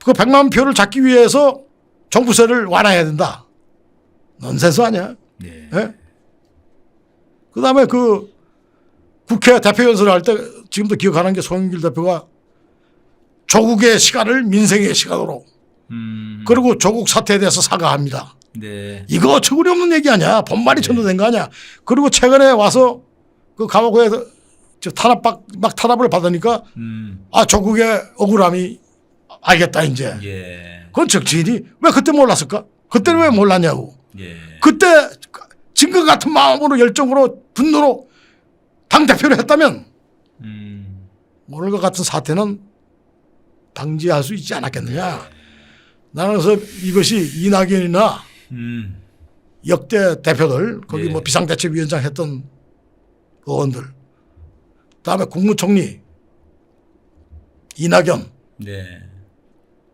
Speaker 2: 그 100만 표를 잡기 위해서 종부세를 완화해야 된다. 넌센스 아니야?
Speaker 1: 네.
Speaker 2: 예? 그다음에 그 국회 대표 연설을 할 때 지금도 기억하는 게 송영길 대표가 조국의 시간을 민생의 시간으로 그리고 조국 사태에 대해서 사과합니다.
Speaker 1: 네.
Speaker 2: 이거 어처구니 없는 얘기 아니야. 본말이 전도된 거 아니야. 그리고 최근에 와서 그 감옥에서 저 막 탄압을 받으니까 아 조국의 억울함이 알겠다 이제.
Speaker 1: 예.
Speaker 2: 그건 적지인이 왜 그때 몰랐을까? 그때는 왜 몰랐냐고.
Speaker 1: 예.
Speaker 2: 그때 증거 같은 마음으로 열정으로 분노로 당대표를 했다면 오늘 것 같은 사태는 방지할 수 있지 않았겠느냐. 나는 그래서 이것이 이낙연이나 역대 대표들 거기
Speaker 1: 네.
Speaker 2: 뭐 비상대책위원장 했던 의원들 그다음에 국무총리 이낙연
Speaker 1: 네.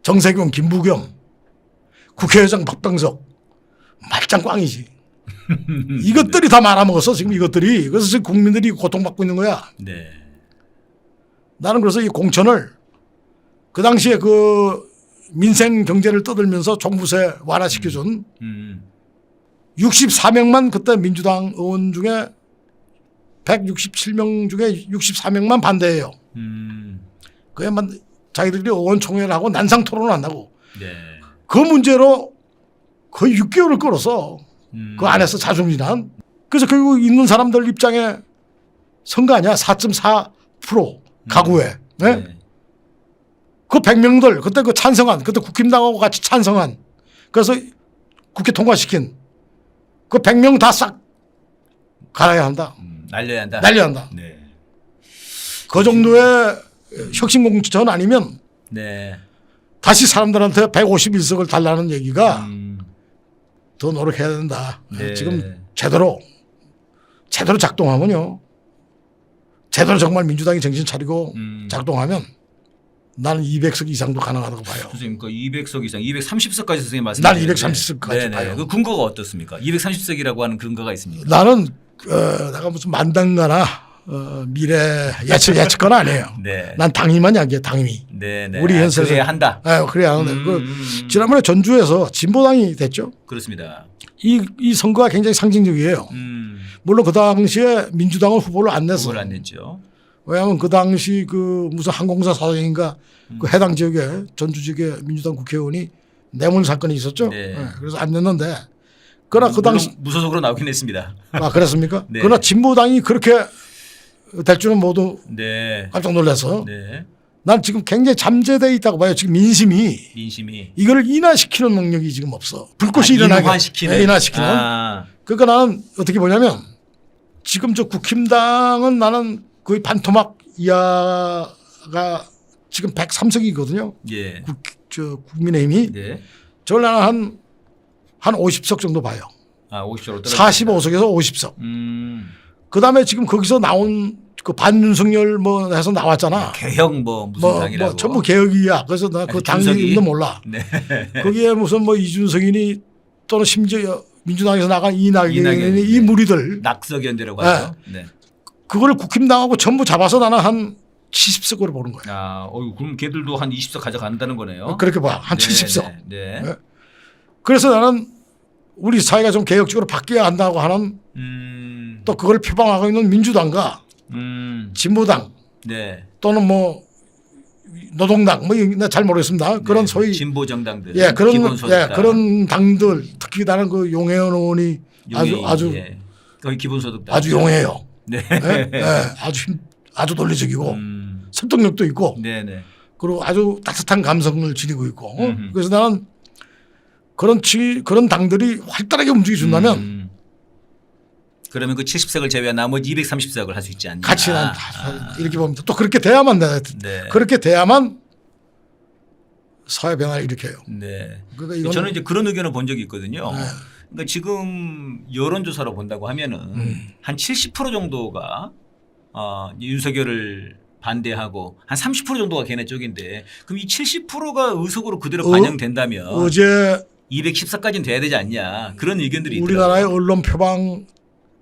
Speaker 2: 정세균 김부겸 국회의장 박병석 말짱 꽝이지. 이것들이 다 말아먹었어 지금 이것들이. 그래서 지금 국민들이 고통받고 있는 거야.
Speaker 1: 네.
Speaker 2: 나는 그래서 이 공천을 그 당시에 그 민생 경제를 떠들면서 종부세 완화시켜준 64명만 그때 민주당 의원 중에 167명 중에 64명만 반대해요. 그야만 자기들이 의원총회를 하고 난상 토론을 한다고.
Speaker 1: 네.
Speaker 2: 그 문제로 거의 6개월을 끌었어. 그 안에서 자중진한. 그래서 결국 있는 사람들 입장에 선거 아니야. 4.4% 가구에. 네?
Speaker 1: 네.
Speaker 2: 그 100명들 그때 그 찬성한 그때 국힘당하고 같이 찬성한 그래서 국회 통과시킨 그 100명 다 싹 갈아야 한다.
Speaker 1: 날려야 한다.
Speaker 2: 날려야 한다.
Speaker 1: 네.
Speaker 2: 그 정도의 혁신공천 아니면
Speaker 1: 네.
Speaker 2: 다시 사람들한테 151석을 달라는 얘기가 더 노력해야 된다.
Speaker 1: 네.
Speaker 2: 지금 제대로 작동하면요. 제대로 정말 민주당이 정신 차리고 작동하면 나는 200석 이상도 가능하다고 봐요.
Speaker 1: 선생님 그 200석 이상 230석까지 선생님 말씀.
Speaker 2: 난 230석까지 봐요.
Speaker 1: 그 근거가 어떻습니까? 230석이라고 하는 근거가 있습니까?
Speaker 2: 나는 내가 무슨 만당가나 미래 예측건 아니에요.
Speaker 1: 네.
Speaker 2: 난 당위만 이야기해 당위.
Speaker 1: 네, 네.
Speaker 2: 우리 현실에서
Speaker 1: 그래야 한다.
Speaker 2: 그래야 하는데 지난번에 전주에서 진보당이 됐죠.
Speaker 1: 그렇습니다.
Speaker 2: 이 선거가 굉장히 상징적이에요. 물론 그 당시에 민주당은 후보를 안 냈어.
Speaker 1: 후보를 안 냈죠.
Speaker 2: 왜냐하면 그 당시 그 무슨 항공사 사장인가 그 해당 지역에 전주 지역에 민주당 국회의원이 뇌물 사건이 있었죠.
Speaker 1: 네.
Speaker 2: 그래서 안 냈는데 그러나 그 당시
Speaker 1: 무소속으로 나오긴 했습니다.
Speaker 2: 아 그랬습니까?
Speaker 1: 네.
Speaker 2: 그러나 진보당이 그렇게 될 줄은 모두
Speaker 1: 네.
Speaker 2: 깜짝 놀라서
Speaker 1: 네.
Speaker 2: 난 지금 굉장히 잠재되어 있다고 봐요. 지금 민심이 이걸 인하시키는 능력이 지금 없어. 불꽃이 일어나게 인하시키는. 그러니까 나는 어떻게 보냐면 지금 저 국힘당은 나는 거의 반토막 이하가 지금 103석이거든요.
Speaker 1: 예.
Speaker 2: 국민의힘이.
Speaker 1: 네.
Speaker 2: 저를 나는 한 50석 정도 봐요.
Speaker 1: 아, 50석으로
Speaker 2: 45석에서 50석. 그다음에 지금 거기서 나온 그 반윤석열 뭐 해서 나왔잖아.
Speaker 1: 개혁 뭐 무슨 당이라고.
Speaker 2: 전부 개혁이야. 그래서 나 그 당 이름도 몰라.
Speaker 1: 네.
Speaker 2: 거기에 무슨 뭐 이준석이니 또는 심지어 민주당에서 나간 이낙연이 이 무리들
Speaker 1: 낙석연대라고 하죠. 네.
Speaker 2: 그거를 국힘당하고 전부 잡아서 나는 한 70석으로 보는 거야.
Speaker 1: 아, 그럼 걔들도 한 20석 가져간다는 거네요.
Speaker 2: 그렇게 봐. 한
Speaker 1: 네,
Speaker 2: 70석.
Speaker 1: 네.
Speaker 2: 네. 그래서 나는 우리 사회가 좀 개혁적으로 바뀌어야 한다고 하는 또 그걸 표방하고 있는 민주당과 진보당
Speaker 1: 네.
Speaker 2: 또는 뭐 노동당 뭐 잘 모르겠습니다. 그런
Speaker 1: 네.
Speaker 2: 소위
Speaker 1: 진보 정당들,
Speaker 2: 그런 당들 특히 나는 그 용해연 의원이 아주
Speaker 1: 거의 기본소득당
Speaker 2: 아주 용해요.
Speaker 1: 네.
Speaker 2: 네. 아주 논리적이고 설득력도 있고
Speaker 1: 네네.
Speaker 2: 그리고 아주 따뜻한 감성을 지니고 있고 그래서 나는 그런 당들이 활달하게 움직여준다면
Speaker 1: 그러면 그 70석을 제외한 나머지 230석을 할 수 있지 않냐.
Speaker 2: 같이 난 이렇게 봅니다. 또 그렇게 돼야만 네. 그렇게 돼야만 사회 변화를 일으켜요.
Speaker 1: 네.
Speaker 2: 그러니까
Speaker 1: 저는 이제 그런 의견을 본 적이 있거든요.
Speaker 2: 네.
Speaker 1: 그러니까 지금 여론조사로 본다고 하면은 한 70% 정도가 윤석열을 반대하고 한 30% 정도가 걔네 쪽인데 그럼 이 70%가 의석으로 그대로 반영된다면
Speaker 2: 어제
Speaker 1: 210석까지는 돼야 되지 않냐 그런 의견들이 있더라고요.
Speaker 2: 우리나라의 언론 표방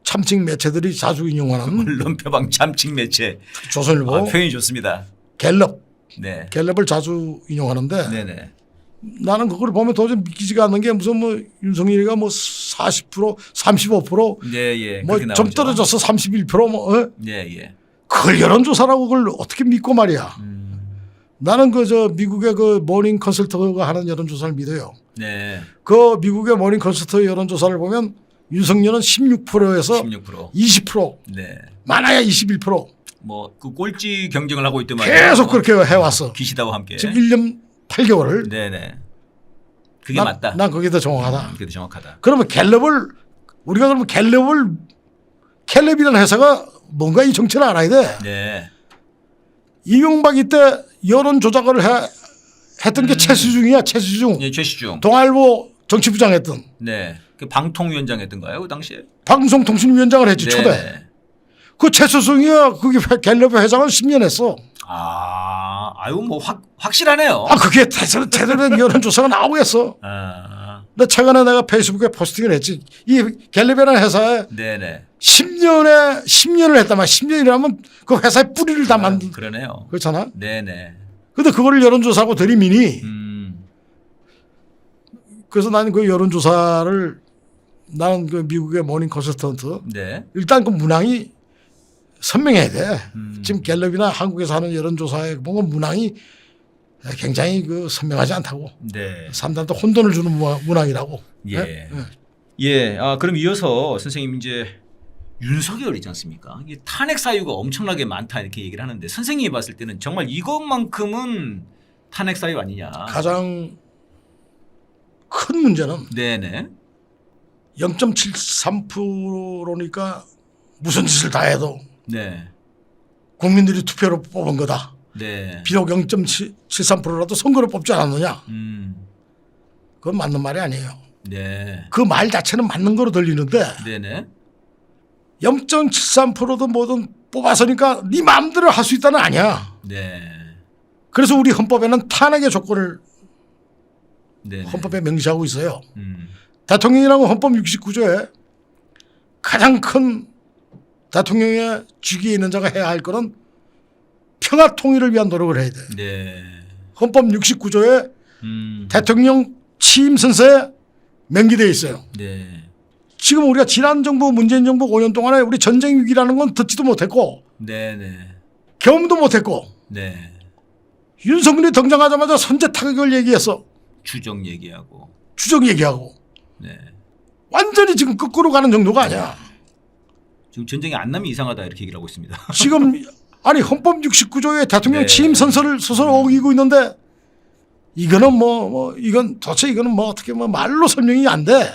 Speaker 2: 참칭 매체들이 자주 인용하는
Speaker 1: 언론 표방 참칭 매체
Speaker 2: 조선일보
Speaker 1: 표현이 좋습니다.
Speaker 2: 갤럽
Speaker 1: 네.
Speaker 2: 갤럽을 자주 인용하는데
Speaker 1: 네네.
Speaker 2: 나는 그걸 보면 도저히 믿기지가 않는 게 무슨 뭐 윤석열이가 뭐 40% 35%
Speaker 1: 예.
Speaker 2: 뭐 좀 떨어져서 31% 뭐
Speaker 1: 예.
Speaker 2: 그걸 여론조사라고 그걸 어떻게 믿고 말이야. 나는 그 저 미국의 그 모닝 컨설트가 하는 여론조사를 믿어요.
Speaker 1: 네.
Speaker 2: 그 미국의 모닝 컨설트 여론조사를 보면 윤석열은 16%에서
Speaker 1: 16%.
Speaker 2: 20%,
Speaker 1: 네.
Speaker 2: 많아야 21%.
Speaker 1: 뭐 그 꼴찌 경쟁을 하고 있더만
Speaker 2: 계속 그렇게 해왔어.
Speaker 1: 기시다와 함께.
Speaker 2: 지금 1년 8개월을.
Speaker 1: 네네. 그게 맞다.
Speaker 2: 난 그게 더 정확하다.
Speaker 1: 그게 더 정확하다.
Speaker 2: 그러면 우리가 그러면 갤럽이라는 회사가 뭔가 이 정체를 알아야 돼.
Speaker 1: 네.
Speaker 2: 이명박 이때 여론 조작을 했던 게 최수중이야. 최수중.
Speaker 1: 예, 최시중.
Speaker 2: 동아일보 정치부장 했던.
Speaker 1: 네. 그 방통위원장 했던가요? 그 당시에?
Speaker 2: 방송통신위원장을 했지
Speaker 1: 네.
Speaker 2: 초대. 그 최수중이야. 그게 갤럽 회장을 10년 했어.
Speaker 1: 아유 뭐 확실하네요.
Speaker 2: 그게 제대로 된 여론조사가 나오겠어. 근데 최근에 내가 페이스북에 포스팅을 했지. 이 갤럽이라는 회사에
Speaker 1: 네네.
Speaker 2: 10년을 했단 말이야. 10년이라면 그 회사의 뿌리를 다 만든.
Speaker 1: 그러네요.
Speaker 2: 그렇잖아.
Speaker 1: 네네.
Speaker 2: 근데 그거를 여론조사하고 들이미니. 그래서 나는 그 여론조사를 나는 그 미국의 모닝 컨설턴트.
Speaker 1: 네.
Speaker 2: 일단 그 문항이 선명해야 돼. 지금 갤럽이나 한국에서 하는 여론조사에 보면 문항이 굉장히 그 선명하지 않다고.
Speaker 1: 네.
Speaker 2: 사람들한테 혼돈을 주는 문항이라고.
Speaker 1: 예.
Speaker 2: 네?
Speaker 1: 예. 그럼 이어서 선생님 이제 윤석열 있지 않습니까? 이게 탄핵 사유가 엄청나게 많다 이렇게 얘기를 하는데 선생님이 봤을 때는 정말 이것만큼은 탄핵 사유 아니냐?
Speaker 2: 가장 큰 문제는
Speaker 1: 네네.
Speaker 2: 0.73%니까 무슨 짓을 다 해도
Speaker 1: 네.
Speaker 2: 국민들이 투표로 뽑은 거다.
Speaker 1: 네.
Speaker 2: 비록 0.73%라도 선거로 뽑지 않았느냐. 그건 맞는 말이 아니에요.
Speaker 1: 네.
Speaker 2: 그 말 자체는 맞는 거로 들리는데
Speaker 1: 네네.
Speaker 2: 0.73%든 뭐든 뽑아서니까 네 마음대로 할 수 있다는 아니야.
Speaker 1: 네.
Speaker 2: 그래서 우리 헌법에는 탄핵의 조건을
Speaker 1: 네네.
Speaker 2: 헌법에 명시하고 있어요. 대통령이라고 헌법 69조에 가장 큰 대통령의 직위에 있는 자가 해야 할 거는 평화 통일을 위한 노력을 해야 돼.
Speaker 1: 네.
Speaker 2: 헌법 69조에 대통령 취임 선서에 명기되어 있어요.
Speaker 1: 네.
Speaker 2: 지금 우리가 지난 정부 문재인 정부 5년 동안에 우리 전쟁 위기라는 건 듣지도 못했고
Speaker 1: 네네.
Speaker 2: 경험도 못했고
Speaker 1: 네.
Speaker 2: 윤석열이 등장하자마자 선제 타격을 얘기했어.
Speaker 1: 추정 얘기하고.
Speaker 2: 추적 얘기하고.
Speaker 1: 네.
Speaker 2: 완전히 지금 거꾸로 가는 정도가 아니야.
Speaker 1: 지금 전쟁이 안 나면 이상하다 이렇게 얘기를 하고 있습니다.
Speaker 2: 지금 아니 헌법 69조에 대통령
Speaker 1: 네.
Speaker 2: 취임 선서를 스스로 어기고 있는데 이거는 이건 도대체 이거는 뭐 어떻게 말로 설명이 안 돼.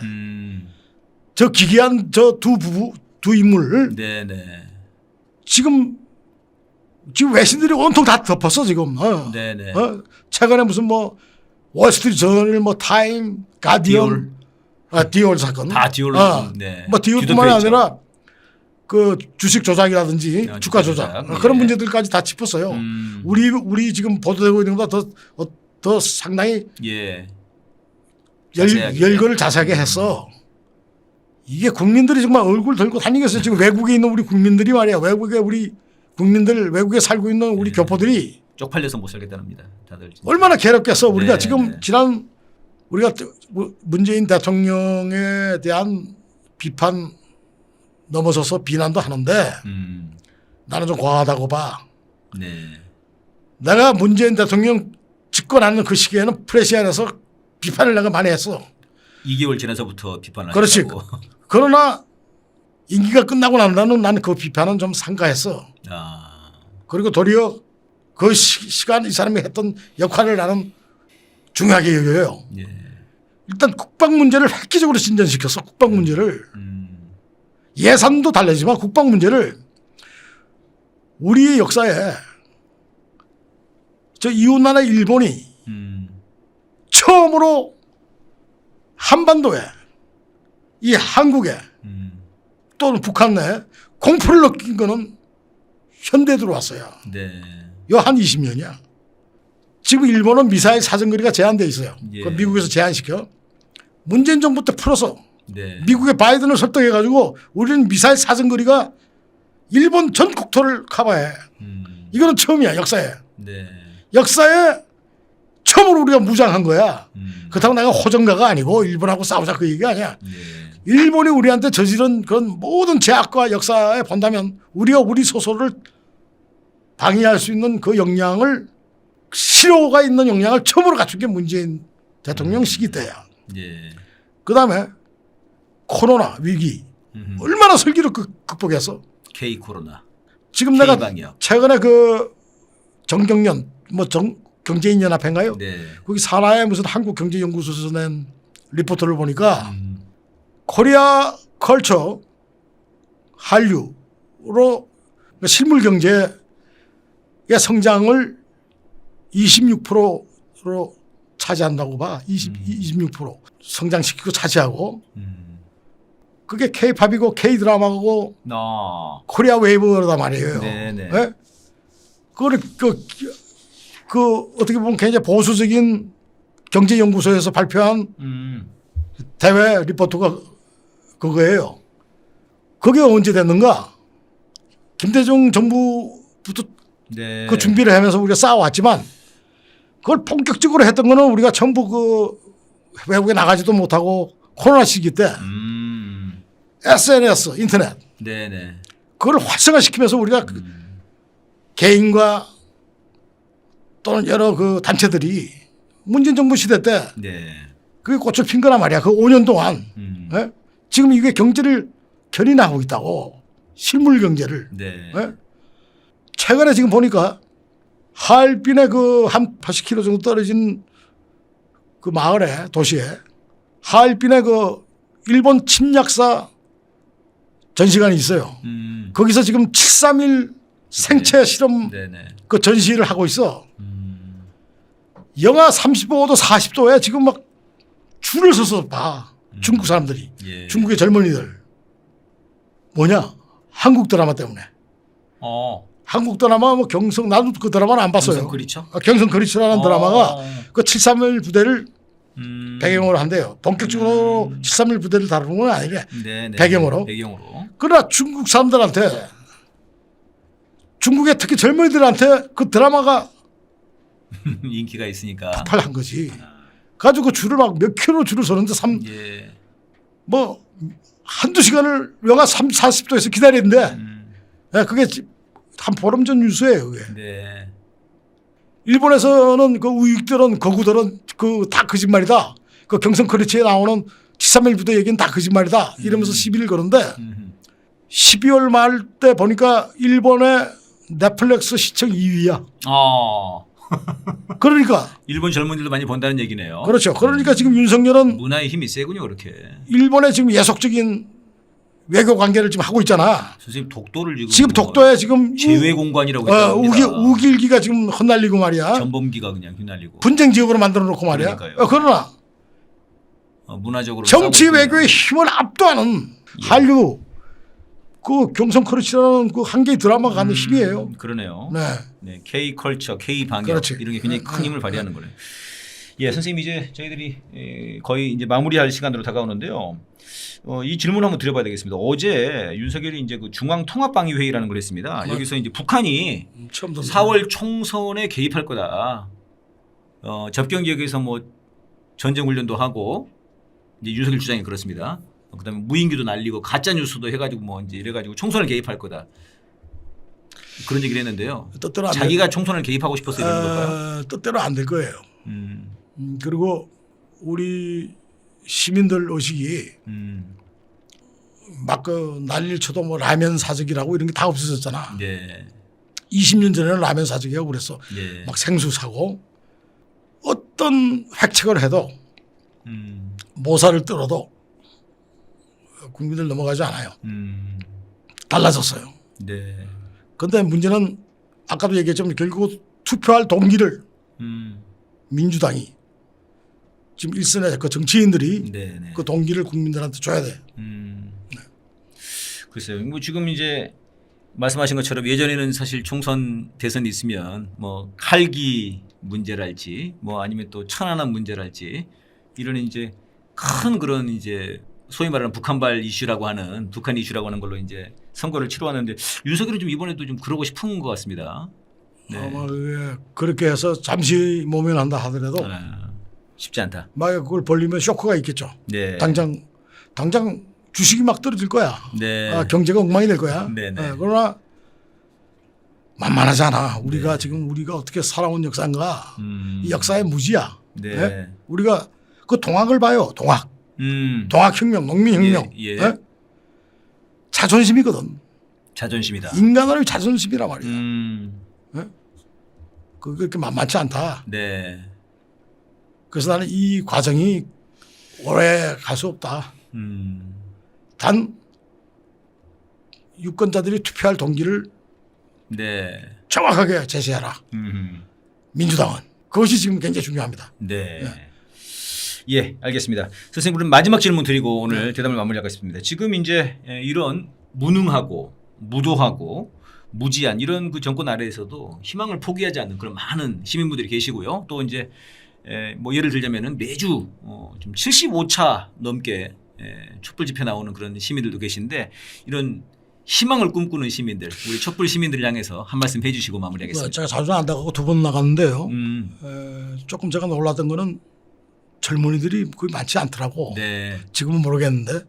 Speaker 2: 저 기괴한 저 두 인물
Speaker 1: 네네.
Speaker 2: 지금 외신들이 온통 다 덮었어 지금.
Speaker 1: 네네.
Speaker 2: 최근에 무슨 월스트리트 저널 타임 가디언 디올 사건
Speaker 1: 다 디올. 네.
Speaker 2: 디올뿐만이 아니라 그 주식 조작이라든지 주가 조작
Speaker 1: 네.
Speaker 2: 그런 문제들까지 다 짚었어요. 우리 지금 보도되고 있는 것보다 더 상당히
Speaker 1: 예.
Speaker 2: 열거를 자세하게 했어. 이게 국민들이 정말 얼굴 들고 다니겠어요. 지금 외국에 있는 우리 국민들이 말이야. 외국에 살고 있는 우리 교포들이
Speaker 1: 쪽팔려서 못 살겠다랍니다. 다들 진짜.
Speaker 2: 얼마나 괴롭겠어. 우리가
Speaker 1: 네,
Speaker 2: 지금
Speaker 1: 네.
Speaker 2: 지난 우리가 문재인 대통령에 대한 비판 넘어서서 비난도 하는데 나는 좀 과하다고 봐.
Speaker 1: 네.
Speaker 2: 내가 문재인 대통령 집권하는 그 시기에는 프레시안에서 비판을 내가 많이 했어.
Speaker 1: 2개월 지나서부터 비판을
Speaker 2: 그렇지.
Speaker 1: 하셨다고.
Speaker 2: 그러나 임기가 끝나고 나는 그 비판은 좀 삼가했어. 그리고 도리어 그 시간 이 사람이 했던 역할을 나는 중요하게 여겨요.
Speaker 1: 예.
Speaker 2: 일단 국방 문제를 획기적으로 진전시켰어. 국방 문제를. 예산도 달라지만 국방 문제를 우리의 역사에 저 이웃나라 일본이 처음으로 한반도에 이 한국에 또는 북한 내에 공포를 느낀 거는 현대에 들어왔어요.
Speaker 1: 네.
Speaker 2: 요 한 20년이야. 지금 일본은 미사일 사정거리가 제한돼 있어요.
Speaker 1: 예.
Speaker 2: 그걸 미국에서 제한시켜. 문재인 정부 때 풀어서
Speaker 1: 네.
Speaker 2: 미국의 바이든을 설득해가지고 우리는 미사일 사정거리가 일본 전 국토를 커버해. 이거는 처음이야 역사에.
Speaker 1: 네.
Speaker 2: 역사에 처음으로 우리가 무장한 거야. 그렇다고 내가 호전가가 아니고 일본하고 싸우자 그 얘기가 아니야.
Speaker 1: 네.
Speaker 2: 일본이 우리한테 저지른 그런 모든 제약과 역사에 본다면 우리가 우리 소설을 방해할 수 있는 그 역량을 실효가 있는 역량을 처음으로 갖춘 게 문재인 대통령 시기 때야.
Speaker 1: 예.
Speaker 2: 그다음에 코로나 위기 얼마나 슬기로 극복해서
Speaker 1: K 코로나.
Speaker 2: 지금 내가
Speaker 1: K방역.
Speaker 2: 최근에 그 정경련 뭐 경제인연합회인가요?
Speaker 1: 네.
Speaker 2: 거기 산하의 무슨 한국경제연구소에서 낸 리포트를 보니까 코리아 컬처 한류로 실물 경제의 성장을 26%로 차지한다고 봐. 26% 성장시키고 차지하고 그게 K-팝이고 K-드라마고 코리아 웨이브다 말이에요.
Speaker 1: 네네.
Speaker 2: 네? 그거를 그 어떻게 보면 굉장히 보수적인 경제연구소에서 발표한 대외 리포트가 그거예요. 그게 언제 됐는가? 김대중 정부부터
Speaker 1: 네.
Speaker 2: 그 준비를 하면서 우리가 쌓아왔지만 그걸 본격적으로 했던 거는 우리가 전부 그 외국에 나가지도 못하고 코로나 시기 때 SNS 인터넷
Speaker 1: 네네.
Speaker 2: 그걸 활성화시키면서 우리가 개인과 또는 여러 그 단체들이 문재인 정부 시대 때
Speaker 1: 네.
Speaker 2: 그게 꽃을 핀 거란 말이야. 그 5년 동안. 예? 지금 이게 경제를 견인하고 있다고. 실물 경제를.
Speaker 1: 네.
Speaker 2: 예? 최근에 지금 보니까 하얼빈에 그 한 80km 정도 떨어진 그 마을에 도시에 하얼빈에 그 일본 침략사 전시관이 있어요. 거기서 지금 731 생체 실험
Speaker 1: 네네.
Speaker 2: 그 전시를 하고 있어. 영하 35도 40도에 지금 막 줄을 서서 봐. 중국 사람들이.
Speaker 1: 예.
Speaker 2: 중국의 젊은이들. 뭐냐? 한국 드라마 때문에. 한국 드라마 뭐 경성 나도 그 드라마는 안 봤어요.
Speaker 1: 경성 그리쳐?
Speaker 2: 경성 그리쳐라는 드라마가 그 731 부대를 배경으로 한대요. 본격적으로 731 부대를 다루는 건 아니래.
Speaker 1: 네네.
Speaker 2: 배경으로.
Speaker 1: 배경으로.
Speaker 2: 그러나 중국 사람들한테 중국의 특히 젊은이들한테 그 드라마가
Speaker 1: 인기가 있으니까.
Speaker 2: 폭발한 거지. 가지고 줄을 막 몇 킬로 줄을 서는데
Speaker 1: 예.
Speaker 2: 뭐 한두 시간을 영하 30, 40도에서 기다리는데 예, 그게 한 보름 전 뉴스예요. 그게.
Speaker 1: 네.
Speaker 2: 일본에서는 그 우익들은 거구들은 그 다 거짓말이다. 그 경성 크리치에 나오는 731 부대 얘기는 다 거짓말이다. 이러면서 시비를 거는데 12월 말 때 보니까 일본의 넷플릭스 시청 2위야. 그러니까
Speaker 1: 일본 젊은이들도 많이 본다는 얘기네요.
Speaker 2: 그렇죠. 그러니까 지금 윤석열은
Speaker 1: 문화의 힘이 세군요, 그렇게.
Speaker 2: 일본에 지금 예속적인 외교 관계를 지금 하고 있잖아.
Speaker 1: 선생님 독도를
Speaker 2: 지금 독도에 지금
Speaker 1: 제외 공간이라고 했답니다.
Speaker 2: 우길기가 지금 흩날리고 말이야.
Speaker 1: 전범기가 그냥 휘날리고.
Speaker 2: 분쟁 지역으로 만들어 놓고 말이야. 그러나
Speaker 1: 문화적으로
Speaker 2: 정치 외교의 힘을 압도하는 한류 그 경성 크러치라는 그 한 개의 드라마가 갖는 힘이에요.
Speaker 1: 그러네요.
Speaker 2: 네.
Speaker 1: 네, K 컬처, K 방역
Speaker 2: 그렇지.
Speaker 1: 이런 게 굉장히 큰 힘을 발휘하는 거네요. 예, 선생님 이제 저희들이 거의 이제 마무리할 시간으로 다가오는데요. 이 질문 한번 드려봐야 되겠습니다. 어제 윤석열이 이제 그 중앙통합방위 회의라는 걸 했습니다. 여기서 이제 북한이
Speaker 2: 처음 듣는
Speaker 1: 4월 총선에 개입할 거다. 접경 지역에서 뭐 전쟁 훈련도 하고 이제 윤석열 주장이 그렇습니다. 그다음에 무인기도 날리고 가짜 뉴스도 해가지고 뭐 이제 이래가지고 총선을 개입할 거다. 그런 얘기를 했는데요.
Speaker 2: 뜻대로 안
Speaker 1: 자기가 총선을 개입하고 싶어서 이러는 걸까요?
Speaker 2: 뜻대로 안 될 거예요. 그리고 우리 시민들 의식이 막 그 난리를 쳐도 뭐 라면 사적이라고 이런 게 다 없어졌잖아.
Speaker 1: 네.
Speaker 2: 20년 전에는 라면 사적이라고 그랬어.
Speaker 1: 네.
Speaker 2: 막 생수 사고 어떤 획책을 해도 모사를 떨어도 국민들 넘어가지 않아요. 달라졌어요.
Speaker 1: 네.
Speaker 2: 그런데 문제는 아까도 얘기했지만 결국 투표할 동기를 민주당이 지금 일선의 그 정치인들이
Speaker 1: 네네.
Speaker 2: 그 동기를 국민들한테 줘야 돼.
Speaker 1: 글쎄요. 뭐 지금 이제 말씀하신 것처럼 예전에는 사실 총선 대선이 있으면 뭐 칼기 문제랄지 뭐 아니면 또 천안함 문제랄지 이런 이제 큰 그런 이제 소위 말하는 북한발 이슈라고 하는 북한 이슈라고 하는 걸로 이제 선거를 치러왔는데 윤석열은 좀 이번에도 좀 그러고 싶은 것 같습니다. 네.
Speaker 2: 아마 그렇게 해서 잠시 모면한다 하더라도
Speaker 1: 쉽지 않다.
Speaker 2: 만약 그걸 벌리면 쇼크가 있겠죠.
Speaker 1: 네.
Speaker 2: 당장 주식이 막 떨어질 거야.
Speaker 1: 네.
Speaker 2: 경제가 엉망이 될 거야.
Speaker 1: 네네.
Speaker 2: 그러나 만만하지 않아. 우리가
Speaker 1: 네.
Speaker 2: 지금 우리가 어떻게 살아온 역사인가. 이 역사의 무지야.
Speaker 1: 네.
Speaker 2: 예? 우리가 그 동학을 봐요. 동학.
Speaker 1: 음.
Speaker 2: 동학혁명, 농민혁명.
Speaker 1: 예, 예.
Speaker 2: 예? 자존심이거든.
Speaker 1: 자존심이다.
Speaker 2: 인간의 자존심이란 말이야. 그게 그렇게 만만치 않다.
Speaker 1: 네.
Speaker 2: 그래서 나는 이 과정이 오래 갈 수 없다. 단 유권자들이 투표할 동기를
Speaker 1: 네.
Speaker 2: 정확하게 제시해라. 민주당은. 그것이 지금 굉장히 중요합니다.
Speaker 1: 네. 예, 알겠습니다. 선생님, 그럼 마지막 질문 드리고 오늘 대담을 마무리하겠습니다. 지금 이제 이런 무능하고 무도하고 무지한 이런 그 정권 아래에서도 희망을 포기하지 않는 그런 많은 시민분들이 계시고요. 또 이제 뭐 예를 들자면은 매주 좀 75차 넘게 촛불 집회 나오는 그런 시민들도 계신데 이런 희망을 꿈꾸는 시민들, 우리 촛불 시민들을 향해서 한 말씀 해주시고 마무리하겠습니다.
Speaker 2: 제가 자주 안 나가고 2번 나갔는데요. 조금 제가 놀랐던 거는 젊은이들이 거의 많지 않더라고.
Speaker 1: 네.
Speaker 2: 지금은 모르겠는데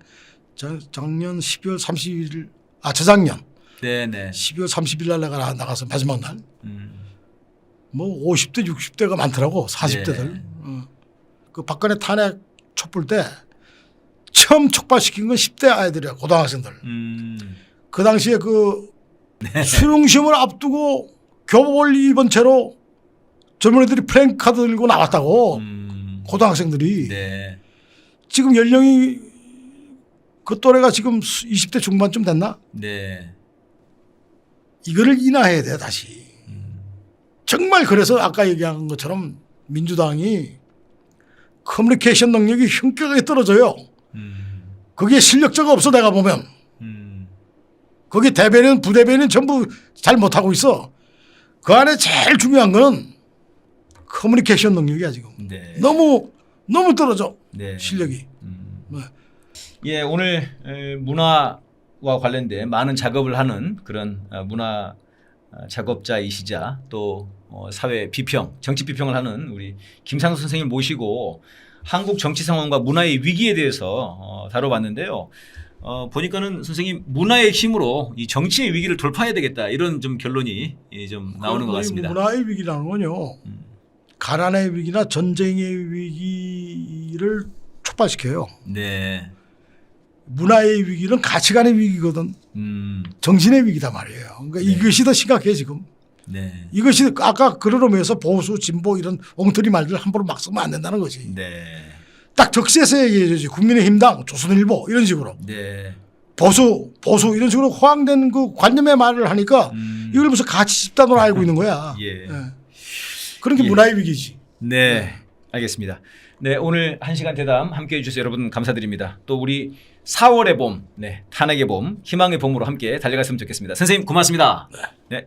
Speaker 2: 작년 12월 30일 재작년
Speaker 1: 네네.
Speaker 2: 12월 30일 날 내가 나가서 마지막 날 뭐 50대 60대가 많더라고. 40대들.
Speaker 1: 네.
Speaker 2: 그 박근혜 탄핵 촛불 때 처음 촉발시킨 건 10대 아이들이야. 고등학생들. 그 당시에 그 수능시험을 앞두고 교복을 입은 채로 젊은이들이 플랜카드 들고 나왔다고. 고등학생들이.
Speaker 1: 네.
Speaker 2: 지금 연령이 그 또래가 지금 20대 중반쯤 됐나?
Speaker 1: 네.
Speaker 2: 이거를 인하해야 돼 다시. 정말 그래서 아까 얘기한 것처럼 민주당이 커뮤니케이션 능력이 현격하게 떨어져요. 거기에 실력자가 없어 내가 보면. 거기 대변인 부대변인 전부 잘 못하고 있어. 그 안에 제일 중요한 거는 커뮤니케이션 능력이야 지금.
Speaker 1: 네.
Speaker 2: 너무 떨어져.
Speaker 1: 네.
Speaker 2: 실력이. 네.
Speaker 1: 예, 오늘 문화와 관련된 많은 작업을 하는 그런 문화 작업자이시자 또 사회 비평, 정치 비평을 하는 우리 김상수 선생님 모시고 한국 정치 상황과 문화의 위기에 대해서 다뤄봤는데요. 보니까는 선생님 문화의 힘으로 이 정치의 위기를 돌파해야 되겠다 이런 좀 결론이 좀 나오는 것 같습니다.
Speaker 2: 문화의 위기라는 건요. 가난의 위기나 전쟁의 위기를 촉발시켜요.
Speaker 1: 네.
Speaker 2: 문화의 위기는 가치관의 위기거든. 정신의 위기다 말이에요. 그러니까
Speaker 1: 네.
Speaker 2: 이것이 더 심각해 지금.
Speaker 1: 네.
Speaker 2: 이것이 아까 그런 의미에서 보수, 진보 이런 엉터리 말들 함부로 막 쓰면 안 된다는 거지.
Speaker 1: 네.
Speaker 2: 딱 적시해서 얘기해주지. 국민의힘당, 조선일보 이런 식으로.
Speaker 1: 네.
Speaker 2: 보수 이런 식으로 호황된 그 관념의 말을 하니까 이걸 무슨 가치 집단으로 알고 있는 거야.
Speaker 1: 예.
Speaker 2: 예. 그런 게 문화의 위기지.
Speaker 1: 네. 알겠습니다. 네, 오늘 1시간 대담 함께해 주셔서 여러분 감사드립니다. 또 우리 4월의 봄, 네, 탄핵의 봄, 희망의 봄으로 함께 달려갔으면 좋겠습니다. 선생님 고맙습니다. 네.